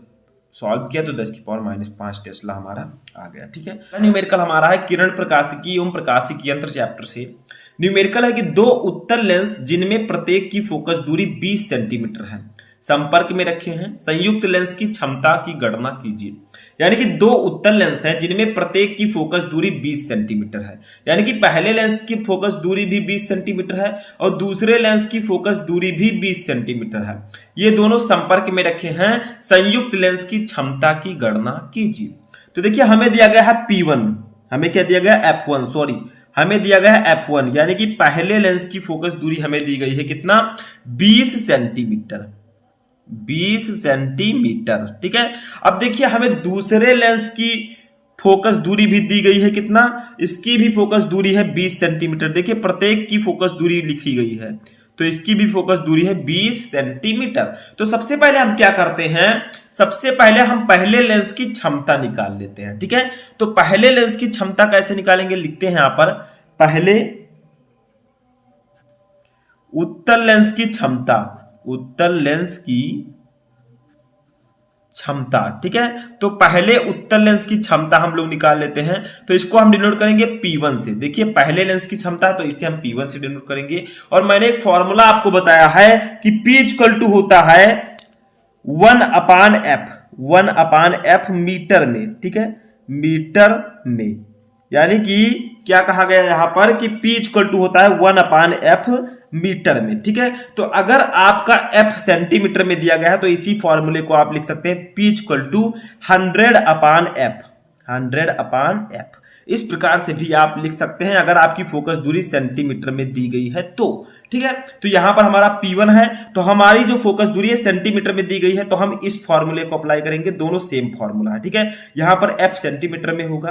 सॉल्व किया तो 10 की पावर -5 टेस्ला हमारा आ गया, ठीक है। न्यूमेरिकल हमारा है किरण प्रकाशिकी एवं प्रकाशिकी यंत्र चैप्टर से। न्यूमेरिकल है कि 2 उत्तल लेंस जिनमें प्रत्येक की फोकस दूरी 20 सेंटीमीटर है, संपर्क में रखे हैं, संयुक्त लेंस की क्षमता की गणना कीजिए। यानी कि 2 उत्तल लेंस हैं जिनमें प्रत्येक की फोकस दूरी 20 सेंटीमीटर है, यानी कि पहले लेंस की फोकस दूरी भी 20 सेंटीमीटर है और दूसरे लेंस की फोकस दूरी भी 20 सेंटीमीटर है। ये दोनों संपर्क में रखे हैं, संयुक्त लेंस की क्षमता की गणना कीजिए। तो देखिए हमें दिया गया है P1, हमें क्या दिया गया, F1, सॉरी हमें दिया गया है F1, यानी कि पहले लेंस की फोकस दूरी हमें दी गई है कितना, 20 सेंटीमीटर, 20 सेंटीमीटर, ठीक है। अब देखिए हमें दूसरे लेंस की फोकस दूरी भी दी गई है कितना, इसकी भी फोकस दूरी है 20 सेंटीमीटर। देखिए प्रत्येक की फोकस दूरी लिखी गई है, तो इसकी भी फोकस दूरी है 20 सेंटीमीटर। तो सबसे पहले हम क्या करते हैं, सबसे पहले हम पहले लेंस की क्षमता निकाल लेते हैं, ठीक है। तो पहले लेंस की क्षमता कैसे निकालेंगे, लिखते हैं यहां पर, पहले उत्तल लेंस की क्षमता, उत्तल लेंस की क्षमता, ठीक है। तो पहले उत्तल लेंस की क्षमता हम लोग निकाल लेते हैं, तो इसको हम डिनोट करेंगे P1 से। देखिए पहले लेंस की क्षमता है तो इसे हम P1 से डिनोट करेंगे, और मैंने एक फॉर्मूला आपको बताया है कि P = होता है 1/f, 1/f मीटर में, ठीक है, मीटर में। यानी कि क्या कहा गया यहां पर कि P = होता है 1/f मीटर में, ठीक है। तो अगर आपका f सेंटीमीटर में दिया गया है तो इसी फॉर्मूले को आप लिख सकते हैं P = 100/f, 100/f। इस प्रकार से भी आप लिख सकते हैं अगर आपकी फोकस दूरी सेंटीमीटर में दी गई है तो, ठीक है। तो यहां पर हमारा P1 है, तो हमारी जो फोकस दूरी है सेंटीमीटर में दी गई है, तो हम इस फॉर्मूले को अप्लाई करेंगे, दोनों सेम फॉर्मूला है, ठीक है। यहां पर f सेंटीमीटर में होगा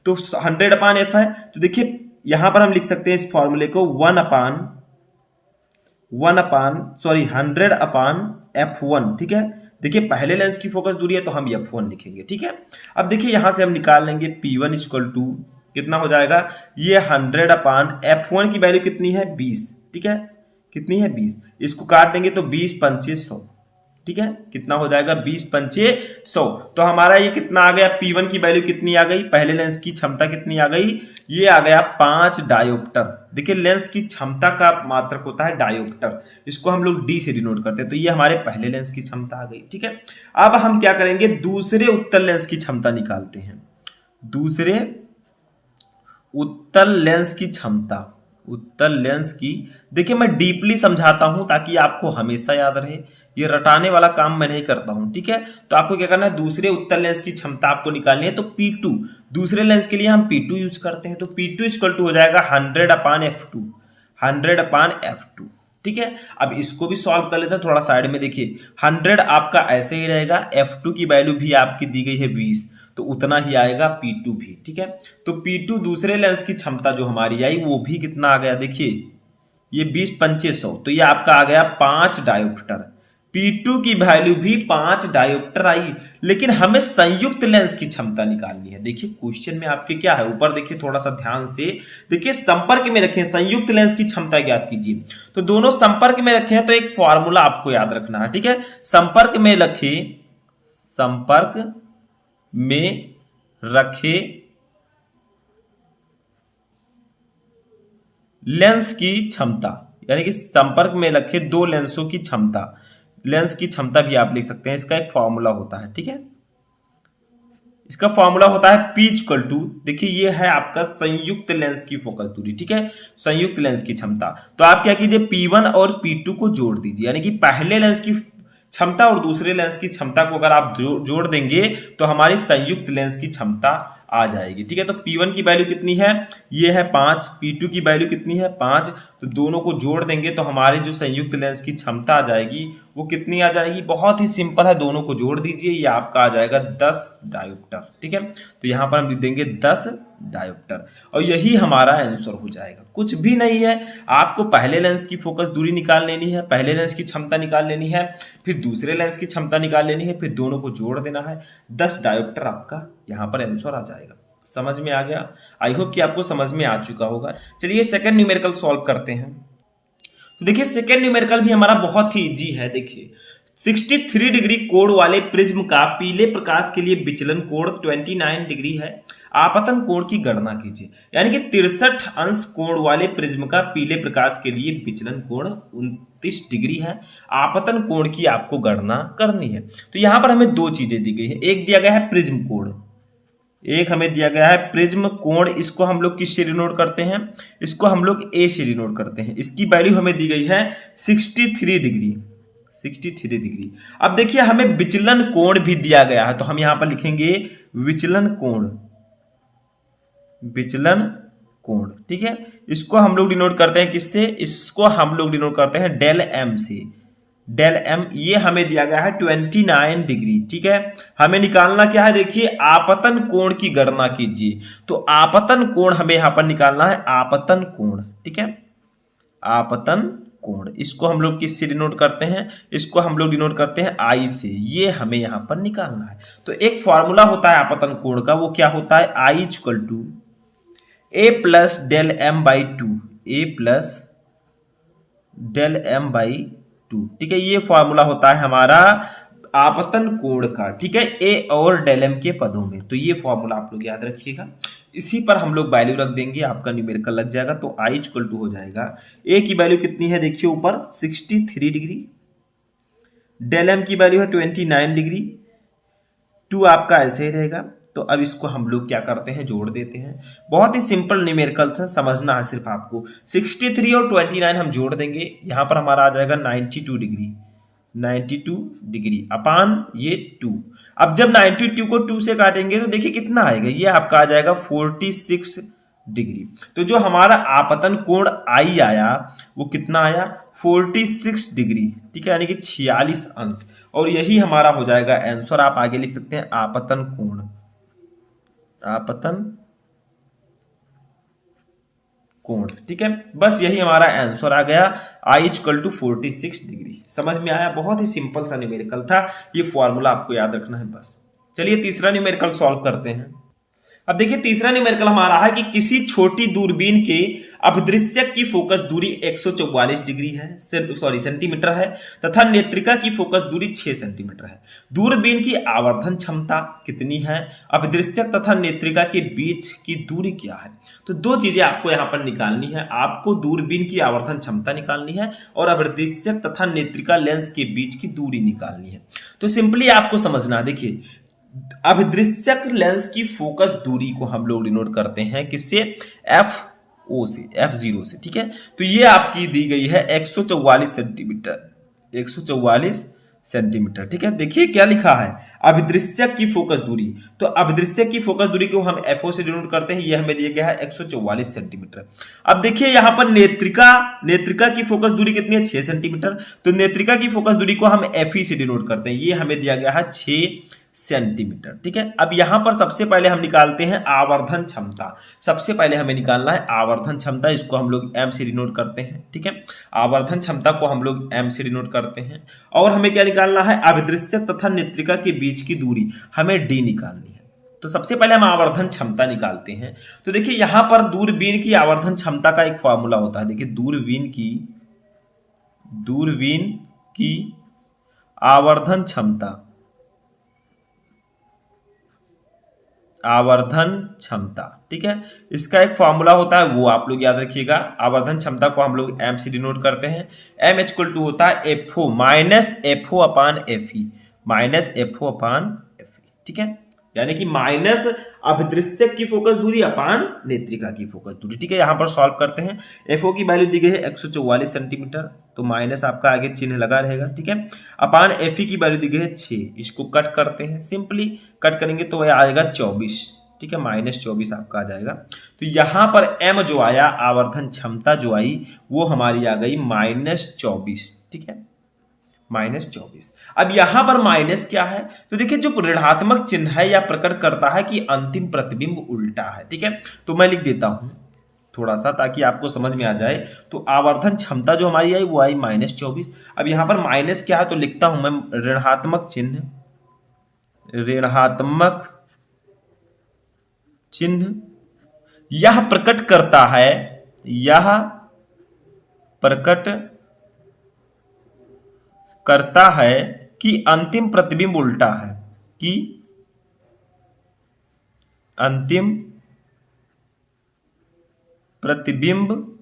तो 100/f है, तो देखिए यहां पर हम लिख सकते हैं इस फॉर्मूले को 100/f1, ठीक है। देखिए पहले लेंस की फोकस दूरी है तो हम f1 लिखेंगे, ठीक है। अब देखिए यहां से हम निकाल लेंगे P1 = कितना हो जाएगा, ये 100/f1 की वैल्यू कितनी है, 20, ठीक है, कितनी है 20, इसको काट देंगे तो 20 पंचे 100, ठीक है, कितना हो जाएगा 20 पंचे 100। तो हमारा ये कितना आ गया, P1 की वैल्यू कितनी आ गई, पहले लेंस की क्षमता कितनी आ गई, ये आ गया 5 डायोप्टर। देखिए लेंस की क्षमता का मात्रक होता है डायोप्टर, इसको हम लोग D से डिनोट करते हैं, तो ये हमारे पहले लेंस की क्षमता आ गई, ठीक है। अब हम क्या करेंगे, दूसरे उत्तल लेंस की क्षमता निकालते हैं, दूसरे उत्तल लेंस की क्षमता, उत्तल लेंस की। देखिए मैं डीपली समझाता हूं ताकि आपको हमेशा याद रहे, ये रटाने वाला काम मैं नहीं करता हूं, ठीक है। तो आपको क्या करना है, दूसरे उत्तल लेंस की क्षमता आपको निकालनी है, तो P2, दूसरे लेंस के लिए हम P2 यूज करते हैं, तो P2 = हो जाएगा 100/f2, 100/f2, ठीक है। अब इसको भी सॉल्व कर लेते हैं, थोड़ा साइड में देखिए, 100 आपका ऐसे ही रहेगा, f2 की वैल्यू भी आपकी दी गई है 20, तो उतना ही आएगा P2 भी, ठीक है। तो P2 दूसरे लेंस की क्षमता जो हमारी आई वो भी कितना आ गया, देखिए ये 20 पंचे 100, तो ये आपका आ गया 5 डायोप्टर। P2 की वैल्यू भी 5 डायोप्टर आई, लेकिन हमें संयुक्त लेंस की क्षमता निकालनी है। देखिए क्वेश्चन में आपके क्या है, ऊपर देखिए थोड़ा सा ध्यान से देखिए, संपर्क में रखें संयुक्त लेंस की क्षमता ज्ञात कीजिए। तो दोनों संपर्क में रखे हैं तो एक फॉर्मूला आपको याद रखना है, ठीक है। संपर्क में रखे लेंस की क्षमता, यानी कि संपर्क में रखे दो लेंसों की क्षमता, लेंस की क्षमता भी आप लिख सकते हैं। इसका एक फॉर्मूला होता है, ठीक है। इसका फॉर्मूला होता है P इक्वल टू, देखिए ये है आपका संयुक्त लेंस की फोकस दूरी, ठीक है, संयुक्त लेंस की क्षमता। तो आप क्या कीजिए, P1 और P2 को जोड़ दीजिए, यानी कि पहले लेंस की क्षमता और दूसरे लेंस की क्षमता को अगर आप जोड़ देंगे तो हमारी संयुक्त लेंस की क्षमता आ जाएगी, ठीक है। तो P1 की वैल्यू कितनी है, ये है 5, P2 की वैल्यू कितनी है 5, तो दोनों को जोड़ देंगे तो हमारी जो संयुक्त लेंस की क्षमता आ जाएगी वो कितनी आ जाएगी, बहुत ही सिंपल है, दोनों को जोड़ दीजिए, ये आपका आ जाएगा 10 डायोप्टर, ठीक है। तो यहाँ पर हम लिख देंगे 10 डायोप्टर और यही हमारा आंसर हो जाएगा। कुछ भी नहीं है, आपको पहले लेंस की फोकस दूरी निकाल लेनी है, पहले लेंस की क्षमता निकाल लेनी है, फिर दूसरे लेंस की क्षमता निकाल लेनी है, फिर दोनों को जोड़ देना है, 10 डायोप्टर आपका यहाँ पर आंसर आ जाएगा। समझ में आ गया? आई होप कि आपको समझ में आ चुका होगा। चलिए सेकंड न्यूमेरिकल सॉल्व करते हैं। तो देखिए सेकंड न्यूमेरिकल भी हमारा बहुत ही इजी है। देखिए 63 डिग्री कोण वाले प्रिज्म का पीले प्रकाश के लिए विचलन कोण 29 डिग्री है, आपतन कोण की गणना कीजिए। यानी कि 63 अंश कोण वाले प्रिज्म का पीले प्रकाश के लिए विचलन कोण 29 डिग्री है, आपतन कोण की आपको गणना करनी है। तो यहां पर हमें दो चीजें दी गई है, एक दिया गया है प्रिज्म कोण, एक हमें दिया गया है प्रिज्म कोण। इसको हम लोग किस से डिनोट करते हैं, इसको हम लोग ए से डिनोट करते हैं। इसकी वैल्यू हमें दी गई है 63 डिग्री, 63 डिग्री। अब देखिए हमें विचलन कोण भी दिया गया है, तो हम यहां पर लिखेंगे विचलन कोण, विचलन कोण, ठीक है। इसको हम लोग डिनोट करते हैं किससे, इसको हम लोग डिनोट करते हैं डेल एम से, डेल एम। ये हमें दिया गया है 29 डिग्री, ठीक है। हमें निकालना क्या है, देखिए आपतन कोण की गणना कीजिए। तो आपतन कोण हमें यहां पर निकालना है, आपतन कोण, ठीक है, आपतन कोण। इसको हम लोग किससे डिनोट करते हैं, इसको हम लोग डिनोट करते हैं आई से, ये हमें यहां पर निकालना है। तो एक फॉर्मूला होता है आपतन कोण का, वो क्या होता है, I equal to A plus del M by two, A plus del M by 2, ठीक है। ये फॉर्मूला होता है हमारा आपतन कोण का, ठीक है, ए और डेल एम के पदों में। तो ये फॉर्मूला आप लोग याद रखिएगा, इसी पर हम लोग वैल्यू रख देंगे, आपका न्यूमेरिकल लग जाएगा। तो आई इक्वल टू हो जाएगा, ए की वैल्यू कितनी है, देखिए ऊपर 63 डिग्री, डेल एम की वैल्यू है 29 डिग्री, 2 आपका ऐसे ही रहेगा। तो अब इसको हम लोग क्या करते हैं, जोड़ देते हैं। बहुत ही सिंपल न्यूमेरिकल्स है, समझना है सिर्फ आपको। 63 और 29 हम जोड़ देंगे, यहां पर हमारा आ जाएगा 92 डिग्री, 92 डिग्री अपान ये 2। अब जब 92 को 2 से काटेंगे तो देखिए कितना आएगा, ये आपका आ जाएगा 46 डिग्री। तो जो हमारा आपतन कोण आई आया वो कितना आया, 46 डिग्री, ठीक है, यानी कि 46 अंश। और यही हमारा हो जाएगा आंसर। आप आगे लिख सकते हैं आपतन कोण, आपतन कोण, ठीक है। बस यही हमारा आंसर आ गया, आई इक्वल टू 46 डिग्री। समझ में आया? बहुत ही सिंपल सा न्यूमेरिकल था, ये फॉर्मूला आपको याद रखना है बस। चलिए तीसरा न्यूमेरिकल सॉल्व करते हैं। अब देखिए तीसरा न्यूमेरिकल हमारा है कि किसी छोटी दूरबीन के अभिदृश्यक की फोकस दूरी 144 डिग्री है, सेंटीमीटर है, तथा नेत्रिका की फोकस दूरी 6 सेंटीमीटर है। दूरबीन की आवर्धन क्षमता कितनी है, अभिदृश्यक तथा नेत्रिका के बीच की दूरी क्या है। तो दो चीजें आपको यहां पर निकालनी है, आपको दूरबीन की आवर्धन क्षमता निकालनी है और अभिदृश्यक तथा नेत्रिका लेंस के बीच की दूरी निकालनी है। तो सिंपली आपको समझना, देखिए अभिदृश्यक लेंस की फोकस दूरी को हम लोग डिनोट करते हैं किससे, FO से, F0 से, ठीक है। तो ये आपकी दी गई है 144 सेंटीमीटर, 144 सेंटीमीटर, ठीक है। देखिए क्या लिखा है, अभिदृश्यक की फोकस दूरी। तो अभिदृश्यक की फोकस दूरी को हम FO से डिनोट करते हैं, ये हमें दिया गया है 144 सेंटीमीटर। अब देखिए यहां पर नेत्रिका की फोकस दूरी कितनी है, 6 सेंटीमीटर। तो नेत्रिका की फोकस दूरी को हम FE से डिनोट करते हैं, ये हमें दिया गया है 6 सेंटीमीटर। ठीक है, अब यहां पर सबसे पहले हम निकालते हैं आवर्धन क्षमता। सबसे पहले हमें निकालना है आवर्धन क्षमता, इसको हम लोग एम से डिनोट करते हैं। ठीक है, आवर्धन क्षमता को हम लोग एम से डिनोट करते हैं। और हमें क्या निकालना है, अभिदृश्यक तथा नेत्रिका के बीच की दूरी हमें डी निकालनी है। तो सबसे पहले हम आवर्धन क्षमता निकालते हैं। तो देखिए यहां पर दूरबीन की आवर्धन क्षमता का एक फॉर्मूला होता है। देखिए दूरबीन की आवर्धन क्षमता, ठीक है, इसका एक फॉर्मूला होता है, वो आप लोग याद रखिएगा। आवर्धन क्षमता को हम लोग एम से डिनोट करते हैं। एम इक्वल टू होता है एफओ माइनस एफओ अपान एफई, माइनस एफओ अपान एफई। ठीक है, यानी कि माइनस अभिदृश्यक की फोकस दूरी अपान नेत्रिका की फोकस दूरी। ठीक है, यहां पर सॉल्व करते हैं। एफओ की वैल्यू दी गई है 144 सेंटीमीटर, तो माइनस आपका आगे चिन्ह लगा रहेगा। ठीक है, अपान एफई की वैल्यू दी गई है 6, इसको कट करते हैं। सिंपली कट करेंगे तो यह आएगा 24। ठीक है, माइनस 24 आपका आ जाएगा। तो यहां पर एम जो आया, आवर्धन क्षमता जो आई, वो हमारी आ गई -24। ठीक है, -24। अब यहां पर माइनस क्या है, तो देखिए जो ऋणात्मक चिन्ह है या प्रकट करता है कि अंतिम प्रतिबिंब उल्टा है। ठीक है, तो मैं लिख देता हूं थोड़ा सा ताकि आपको समझ में आ जाए। तो आवर्धन क्षमता जो हमारी आई वो आई -24। अब यहां पर माइनस क्या है, तो लिखता हूं मैं ऋणात्मक चिन्ह, ऋणात्मक चिन्ह यह प्रकट करता है, यह प्रकट करता है कि अंतिम प्रतिबिंब उल्टा है, कि अंतिम प्रतिबिंब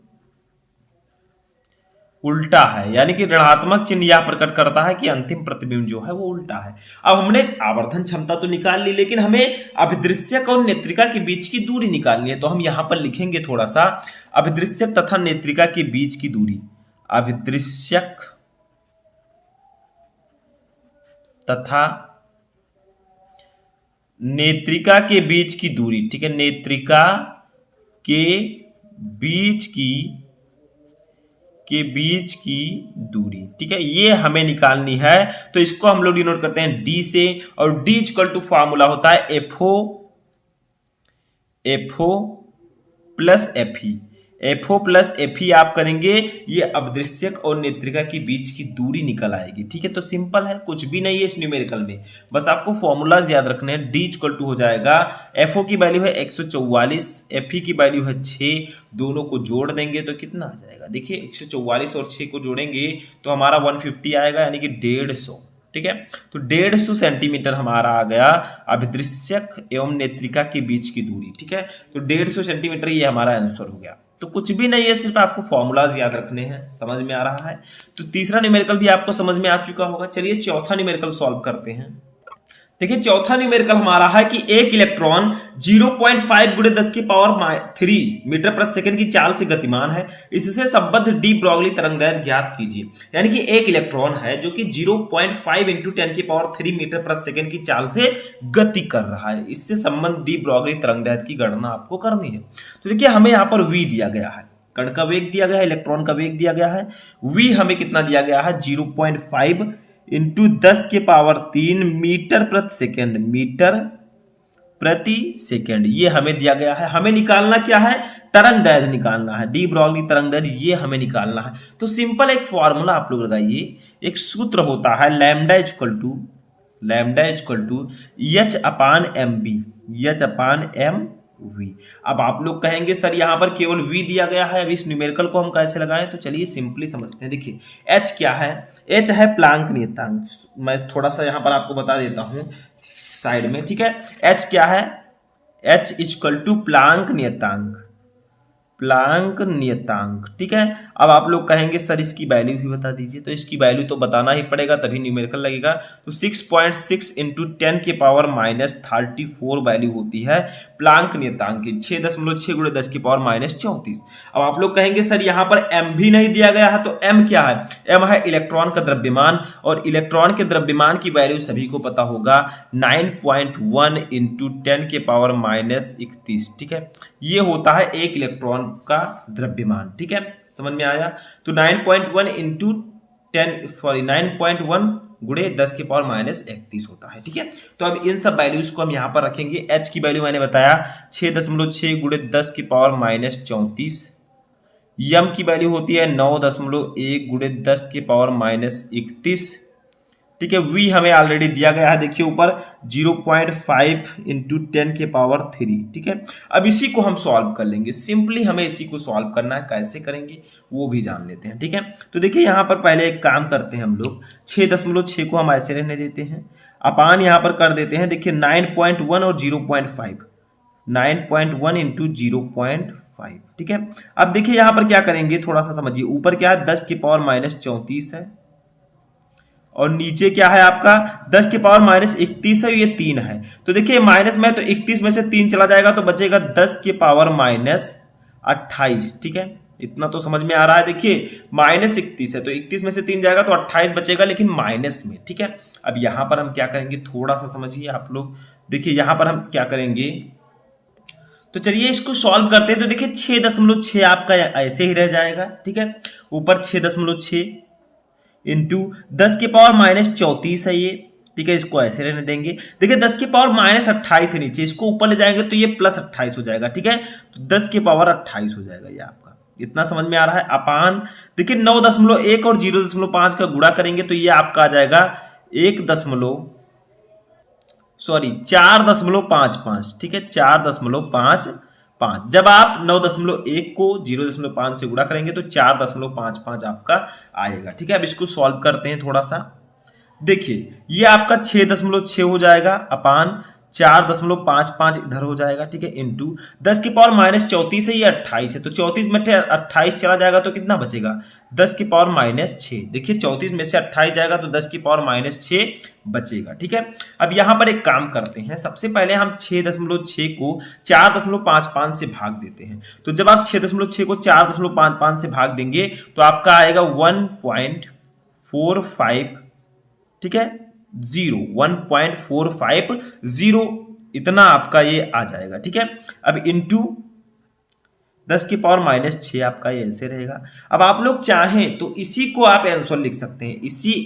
उल्टा है। यानी कि ऋणात्मक चिन्ह यह प्रकट करता है कि अंतिम प्रतिबिंब जो है वो उल्टा है। अब हमने आवर्धन क्षमता तो निकाल ली, लेकिन हमें अभिदृश्यक और नेत्रिका के बीच की दूरी निकालनी है। तो हम यहां पर लिखेंगे थोड़ा सा, अभिदृश्यक तथा नेत्रिका के बीच की दूरी, अभिदृश्यक तथा नेत्रिका के बीच की दूरी। ठीक है, नेत्रिका के बीच की दूरी। ठीक है, ये हमें निकालनी है। तो इसको हम लोग डिनोट करते हैं डी से, और डी इक्वल टू फॉर्मूला होता है FO plus FE. FO plus FE आप करेंगे, ये अभिदृश्यक और नेत्रिका के बीच की दूरी निकल आएगी। ठीक है, तो सिंपल है, कुछ भी नहीं है इस न्यूमेरिकल में, बस आपको फॉर्मूलाज याद रखने हैं। डी इक्वल टू हो जाएगा, एफओ की वैल्यू है 144, एफई की वैल्यू है 6, दोनों को जोड़ देंगे तो कितना आ जाएगा। देखिए 144 और 6 को जोड़ेंगे तो हमारा 150 आएगा, यानी कि 150। ठीक है, तो 150 सेंटीमीटर हमारा आ गया अभिदृश्यक एवं नेत्रिका के बीच की दूरी। ठीक है, तो 150 सेंटीमीटर ये हमारा आंसर हो गया। तो कुछ भी नहीं है, सिर्फ आपको फॉर्मूलाज याद रखने हैं। समझ में आ रहा है, तो तीसरा न्यूमेरिकल भी आपको समझ में आ चुका होगा। चलिए चौथा न्यूमेरिकल सॉल्व करते हैं। देखिए चौथा न्यूमेरिकल हमारा है कि एक इलेक्ट्रॉन 0.5 × 10⁻³ मीटर प्रति सेकंड की चाल से गतिमान है, इससे संबद्ध डी ब्रॉगली तरंगदैर्घ्य ज्ञात कीजिए। यानी कि एक इलेक्ट्रॉन है जो कि 0.5 × 10⁻³ मीटर प्रति सेकंड की चाल से गति कर रहा है, इससे संबंध डी ब्रॉगली तरंगदैर्घ्य की गणना आपको करनी है। तो देखिए हमें यहाँ पर v दिया गया है, कण का वेग दिया गया है, इलेक्ट्रॉन का वेग दिया गया है। v हमें कितना दिया गया है, 0.5 × 10⁻³ मीटर प्रति सेकंड, मीटर प्रति सेकंड, ये हमें दिया गया है। हमें निकालना क्या है, तरंगदैर्घ्य निकालना है, डी ब्रॉगली तरंगदैर्घ्य, ये हमें निकालना है। तो सिंपल एक फॉर्मूला आप लोग लगाइए, एक सूत्र होता है lambda equal to H upon M B, H upon M v। अब आप लोग कहेंगे सर यहाँ पर केवल v दिया गया है, अब इस न्यूमेरिकल को हम कैसे लगाएं, तो चलिए सिंपली समझते हैं। देखिए h क्या है, h है प्लांक नियतांक। मैं थोड़ा सा यहाँ पर आपको बता देता हूँ साइड में। ठीक है, h क्या है, h इक्वल टू प्लांक नियतांक, प्लांक नियतांक। ठीक है, अब आप लोग कहेंगे सर इसकी वैल्यू भी बता दीजिए, तो इसकी वैल्यू तो बताना ही पड़ेगा तभी न्यूमेरिकल लगेगा। तो 6.6 × 10⁻34 वैल्यू होती है प्लांक नियतांक की, 6.6 × 10⁻34। अब आप लोग कहेंगे सर यहाँ पर m भी नहीं दिया गया है, तो m क्या है, m है इलेक्ट्रॉन का द्रव्यमान, और इलेक्ट्रॉन के द्रव्यमान की वैल्यू सभी को पता होगा 9.1 × 10⁻31। ठीक है, ये होता है एक इलेक्ट्रॉन का द्रव्यमान। ठीक है, समझ में आया। तो 9.1 × 10 9.1 गुणे 10 की पावर माइनस 31 होता है। ठीक है, तो अब इन सब वैल्यूज को हम यहाँ पर रखेंगे। h की वैल्यू मैंने बताया 6.6 गुणे 10 की पावर माइनस 34। यम की वैल्यू होती है 9.1 गुणे 10 की पावर माइनस 31। ठीक है, v हमें ऑलरेडी दिया गया है, देखिए ऊपर 0.5 इंटू 10 के पावर 3। ठीक है, अब इसी को हम सॉल्व कर लेंगे। सिंपली हमें इसी को सॉल्व करना है, कैसे करेंगे वो भी जान लेते हैं। ठीक है, तो देखिए यहाँ पर पहले एक काम करते हैं हम लोग, 6.6 को हम ऐसे रहने देते हैं, अपान यहाँ पर कर देते हैं। देखिए 9.1 और 0.5, 9.1 इंटू 0.5। ठीक है, अब देखिए यहाँ पर क्या करेंगे, थोड़ा सा समझिए। ऊपर क्या है, 10 की पावर माइनस 34 है, और नीचे क्या है आपका 10 की पावर माइनस 31 है, ये 3 है। तो देखिए माइनस में तो 31 में से 3 चला जाएगा तो बचेगा 10 की पावर माइनस 28। ठीक है, इतना तो समझ में आ रहा है। देखिए माइनस 31 है तो 31 में से 3 जाएगा तो 28 बचेगा, लेकिन माइनस में। ठीक है, अब यहां पर हम क्या करेंगे, थोड़ा सा समझिए आप लोग। देखिए यहां पर हम क्या करेंगे, तो चलिए इसको सॉल्व करते हैं। तो देखिए 6.6 आपका ऐसे ही रह जाएगा। ठीक है, ऊपर 6.6 इंटू 10 की पावर माइनस 34 है ये। ठीक है, इसको ऐसे रहने देंगे। देखिए 10 की पावर माइनस 28 है नीचे, इसको ऊपर ले जाएंगे तो ये प्लस 28 हो जाएगा। ठीक है, तो 10 की पावर 28 हो जाएगा ये आपका। इतना समझ में आ रहा है। अपान देखिए 9.1 और 0.5 का गुणा करेंगे तो ये आपका आ जाएगा 4.55। ठीक है, 4.55। जब आप 9.1 को 0.5 से गुणा करेंगे तो 4.55 आपका आएगा। ठीक है, अब इसको सॉल्व करते हैं थोड़ा सा। देखिए ये आपका 6.6 हो जाएगा, अपान 4.55 इधर हो जाएगा। ठीक है, इंटू 10 की पावर माइनस 34 है, ये 28 है, तो 34 में 28 चला जाएगा तो कितना बचेगा, 10 की पावर माइनस 6। देखिए 34 में से 28 जाएगा तो 10 की पावर माइनस 6 बचेगा। ठीक है, अब यहां पर एक काम करते हैं, सबसे पहले हम 6.6 को 4.55 से भाग देते हैं। तो जब आप 6.6 को 4.55 से भाग देंगे तो आपका आएगा 1.45। ठीक है, 1.450 इतना आपका ये आ जाएगा। ठीक है, अब इंटू 10 की पावर माइनस 6 आपका ये ऐसे रहेगा। अब आप लोग चाहें तो इसी को आप आंसर लिख सकते हैं,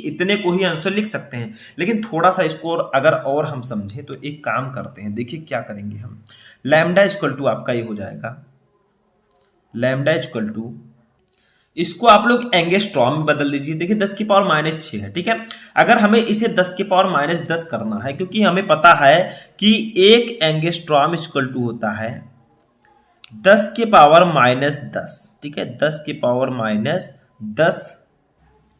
इतने को ही आंसर लिख सकते हैं, लेकिन थोड़ा सा इसको अगर और हम समझें तो एक काम करते हैं। देखिए क्या करेंगे हम, लैम्डा इक्वल टू आपका ये हो जाएगा, लैम्डा इक्वल टू, इसको आप लोग एंगस्ट्रॉम में बदल लीजिए। देखिए 10 की पावर माइनस 6 है। ठीक है, अगर हमें इसे 10 की पावर माइनस 10 करना है, क्योंकि हमें पता है कि एक एंगस्ट्रॉम इक्वल टू होता है 10 की पावर माइनस 10। ठीक है, 10 की पावर माइनस 10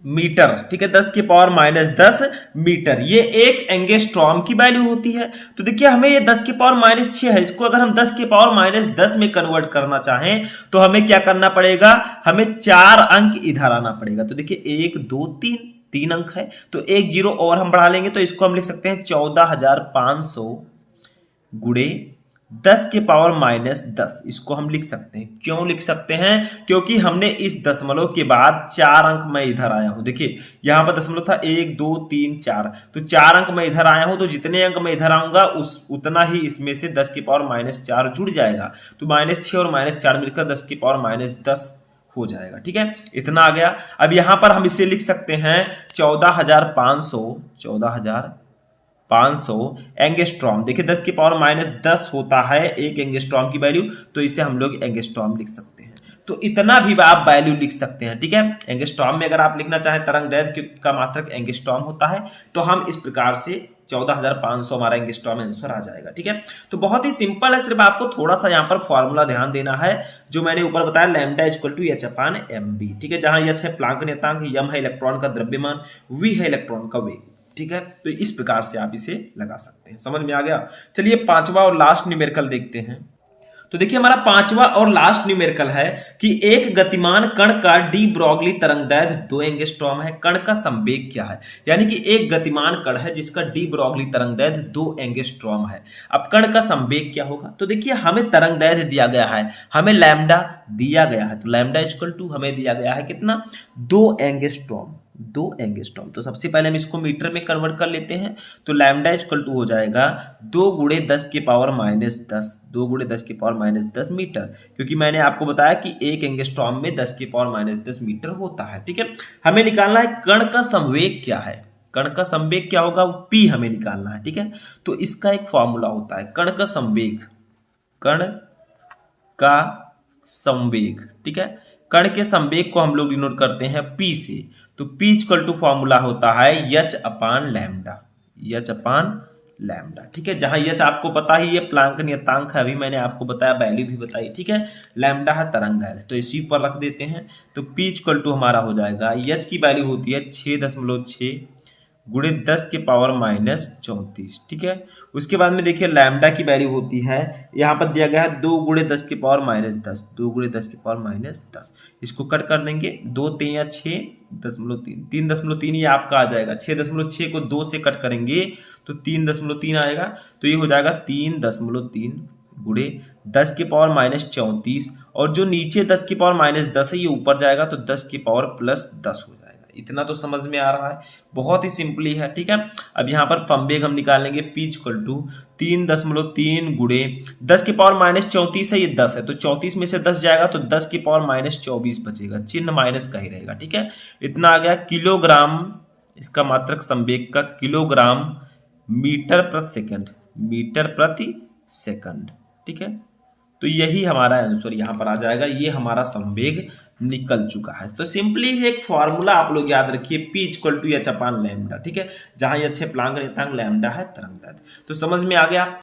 मीटर। ठीक है, 10 की पावर माइनस 10 मीटर, ये एक एंगस्ट्रॉम की वैल्यू होती है। तो देखिए हमें ये 10 की पावर माइनस 6 है, इसको अगर हम 10 की पावर माइनस 10 में कन्वर्ट करना चाहें तो हमें क्या करना पड़ेगा, हमें 4 अंक इधर आना पड़ेगा। तो देखिए 1 2 3 अंक है, तो एक जीरो और हम बढ़ा लेंगे तो इसको हम लिख सकते हैं 14,500 गुणे 10 की पावर माइनस 10। इसको हम लिख सकते हैं, क्यों लिख सकते हैं, क्योंकि हमने इस दशमलव के बाद 4 अंक मैं इधर आया हूं। देखिए यहां पर दशमलव था 1 2 3 4, तो 4 अंक मैं इधर आया हूं, तो जितने अंक मैं इधर आऊंगा उतना ही इसमें से 10 की पावर माइनस 4 जुड़ जाएगा। तो माइनस 6 और माइनस 4 मिलकर 10 की पावर माइनस 10 हो जाएगा। ठीक है, इतना आ गया। अब यहां पर हम इसे लिख सकते हैं 14,500 एंगस्ट्रॉम। देखिए 10 की पावर माइनस 10 होता है एक एंगस्ट्रॉम की वैल्यू, तो इसे हम लोग एंगस्ट्रॉम लिख सकते हैं। तो इतना भी आप वैल्यू लिख सकते हैं। ठीक है, एंगस्ट्रॉम में अगर आप लिखना चाहें तरंग दैर्घ्य का मात्रक एंगस्ट्रॉम होता है, तो हम इस प्रकार से 14,500 हमारा एंगस्ट्रॉम आंसर आ जाएगा। ठीक है, तो बहुत ही सिंपल है, सिर्फ आपको थोड़ा सा यहाँ पर फॉर्मूला ध्यान देना है जो मैंने ऊपर बताया, lambda equal to H upon M B. ठीक है, जहां एच है प्लांक नियतांक, यम है इलेक्ट्रॉन का द्रव्यमान, वी है इलेक्ट्रॉन का वेग। ठीक है, तो इस प्रकार से आप इसे लगा सकते हैं। समझ में आ गया। चलिए पांचवा और लास्ट न्यूमेरिकल देखते हैं। तो देखिए हमारा पांचवा और लास्ट न्यूमेरिकल है कि एक गतिमान कण का डी ब्रॉगली तरंगदैर्घ्य 2 एंगस्ट्रॉम है। कण का संवेग क्या है, यानी कि एक गतिमान कण है जिसका डी ब्रॉगली तरंगदैर्घ्य 2 एंगस्ट्रॉम है। अब कण का संवेग क्या होगा, तो देखिए हमें तरंगदैर्घ्य दिया गया है, हमें लैम्डा दिया गया है, तो लैम्डा इक्वल टू हमें दिया गया है कितना, 2 एंगस्ट्रॉम। 2 एंगस्ट्रॉम, तो सबसे पहले हम इसको मीटर में कन्वर्ट कर लेते हैं। तो लैम्डा इक्वल टू हो जाएगा 2 गुणे 10 की पावर माइनस 10, 2 गुणे 10 की पावर माइनस 10 मीटर, क्योंकि मैंने आपको बताया कि एक एंगस्ट्रॉम में 10 की पावर माइनस 10 मीटर होता है। ठीक है, हमें निकालना है कण का संवेग क्या है। कण का संवेग क्या होगा, पी हमें निकालना है, ठीक है। तो इसका एक फॉर्मूला होता है कण का संवेग, कण का संवेग, ठीक है। कण के संवेग को हम लोग डिनोट करते हैं पी से। तो पी इक्वल टू फॉर्मूला होता है H upon lambda, H upon lambda, ठीक है। जहां एच आपको पता ही है प्लांक नियतांक है, अभी मैंने आपको बताया, वैल्यू भी बताई, ठीक है। लैम्डा है तरंग दैर्ध्य, तो इसी पर रख देते हैं। तो पी इक्वल टू हमारा हो जाएगा, एच की वैल्यू होती है 6.6 गुणे 10 के पावर माइनस 34, ठीक है। उसके बाद में देखिए लैम्डा की वैल्यू होती है, यहाँ पर दिया गया है 2 गुणे 10 के पावर माइनस 10, 2 गुणे 10 के पावर माइनस 10। इसको कट कर देंगे, 2 3 या 6.3, 3.3 ये आपका आ जाएगा। 6.6 को 2 से कट करेंगे तो 3.3 आएगा। तो ये हो जाएगा 3.3 गुणे 10 के पावर माइनस 34, और जो नीचे 10 के पावर माइनस 10 है ये ऊपर जाएगा तो 10 के पावर प्लस 10 हो जाएगा। इतना तो समझ में आ रहा है, बहुत ही सिंपली है, ठीक है। अब यहाँ पर संवेग हम निकालेंगे पी इक्वल टू 3.3 गुणे 10 के पावर माइनस 34 है, ये 10 है, तो 34 में से 10 जाएगा तो 10 के पावर माइनस 24 बचेगा, चिन्ह माइनस का ही रहेगा, ठीक है। इतना आ गया किलोग्राम, इसका मात्रक संवेग का किलोग्राम मीटर प्रति सेकंड, मीटर प्रति सेकंड, ठीक है। तो यही हमारा आंसर यहाँ पर आ जाएगा, ये हमारा संवेग निकल चुका है। तो सिंपली एक फॉर्मूला आप लोग याद रखिए, P equal to H upon lambda, ठीक है। जहां एच है प्लांक नियतांक, लैम्डा है तरंग दैर्ध्य। तो समझ में आ गया।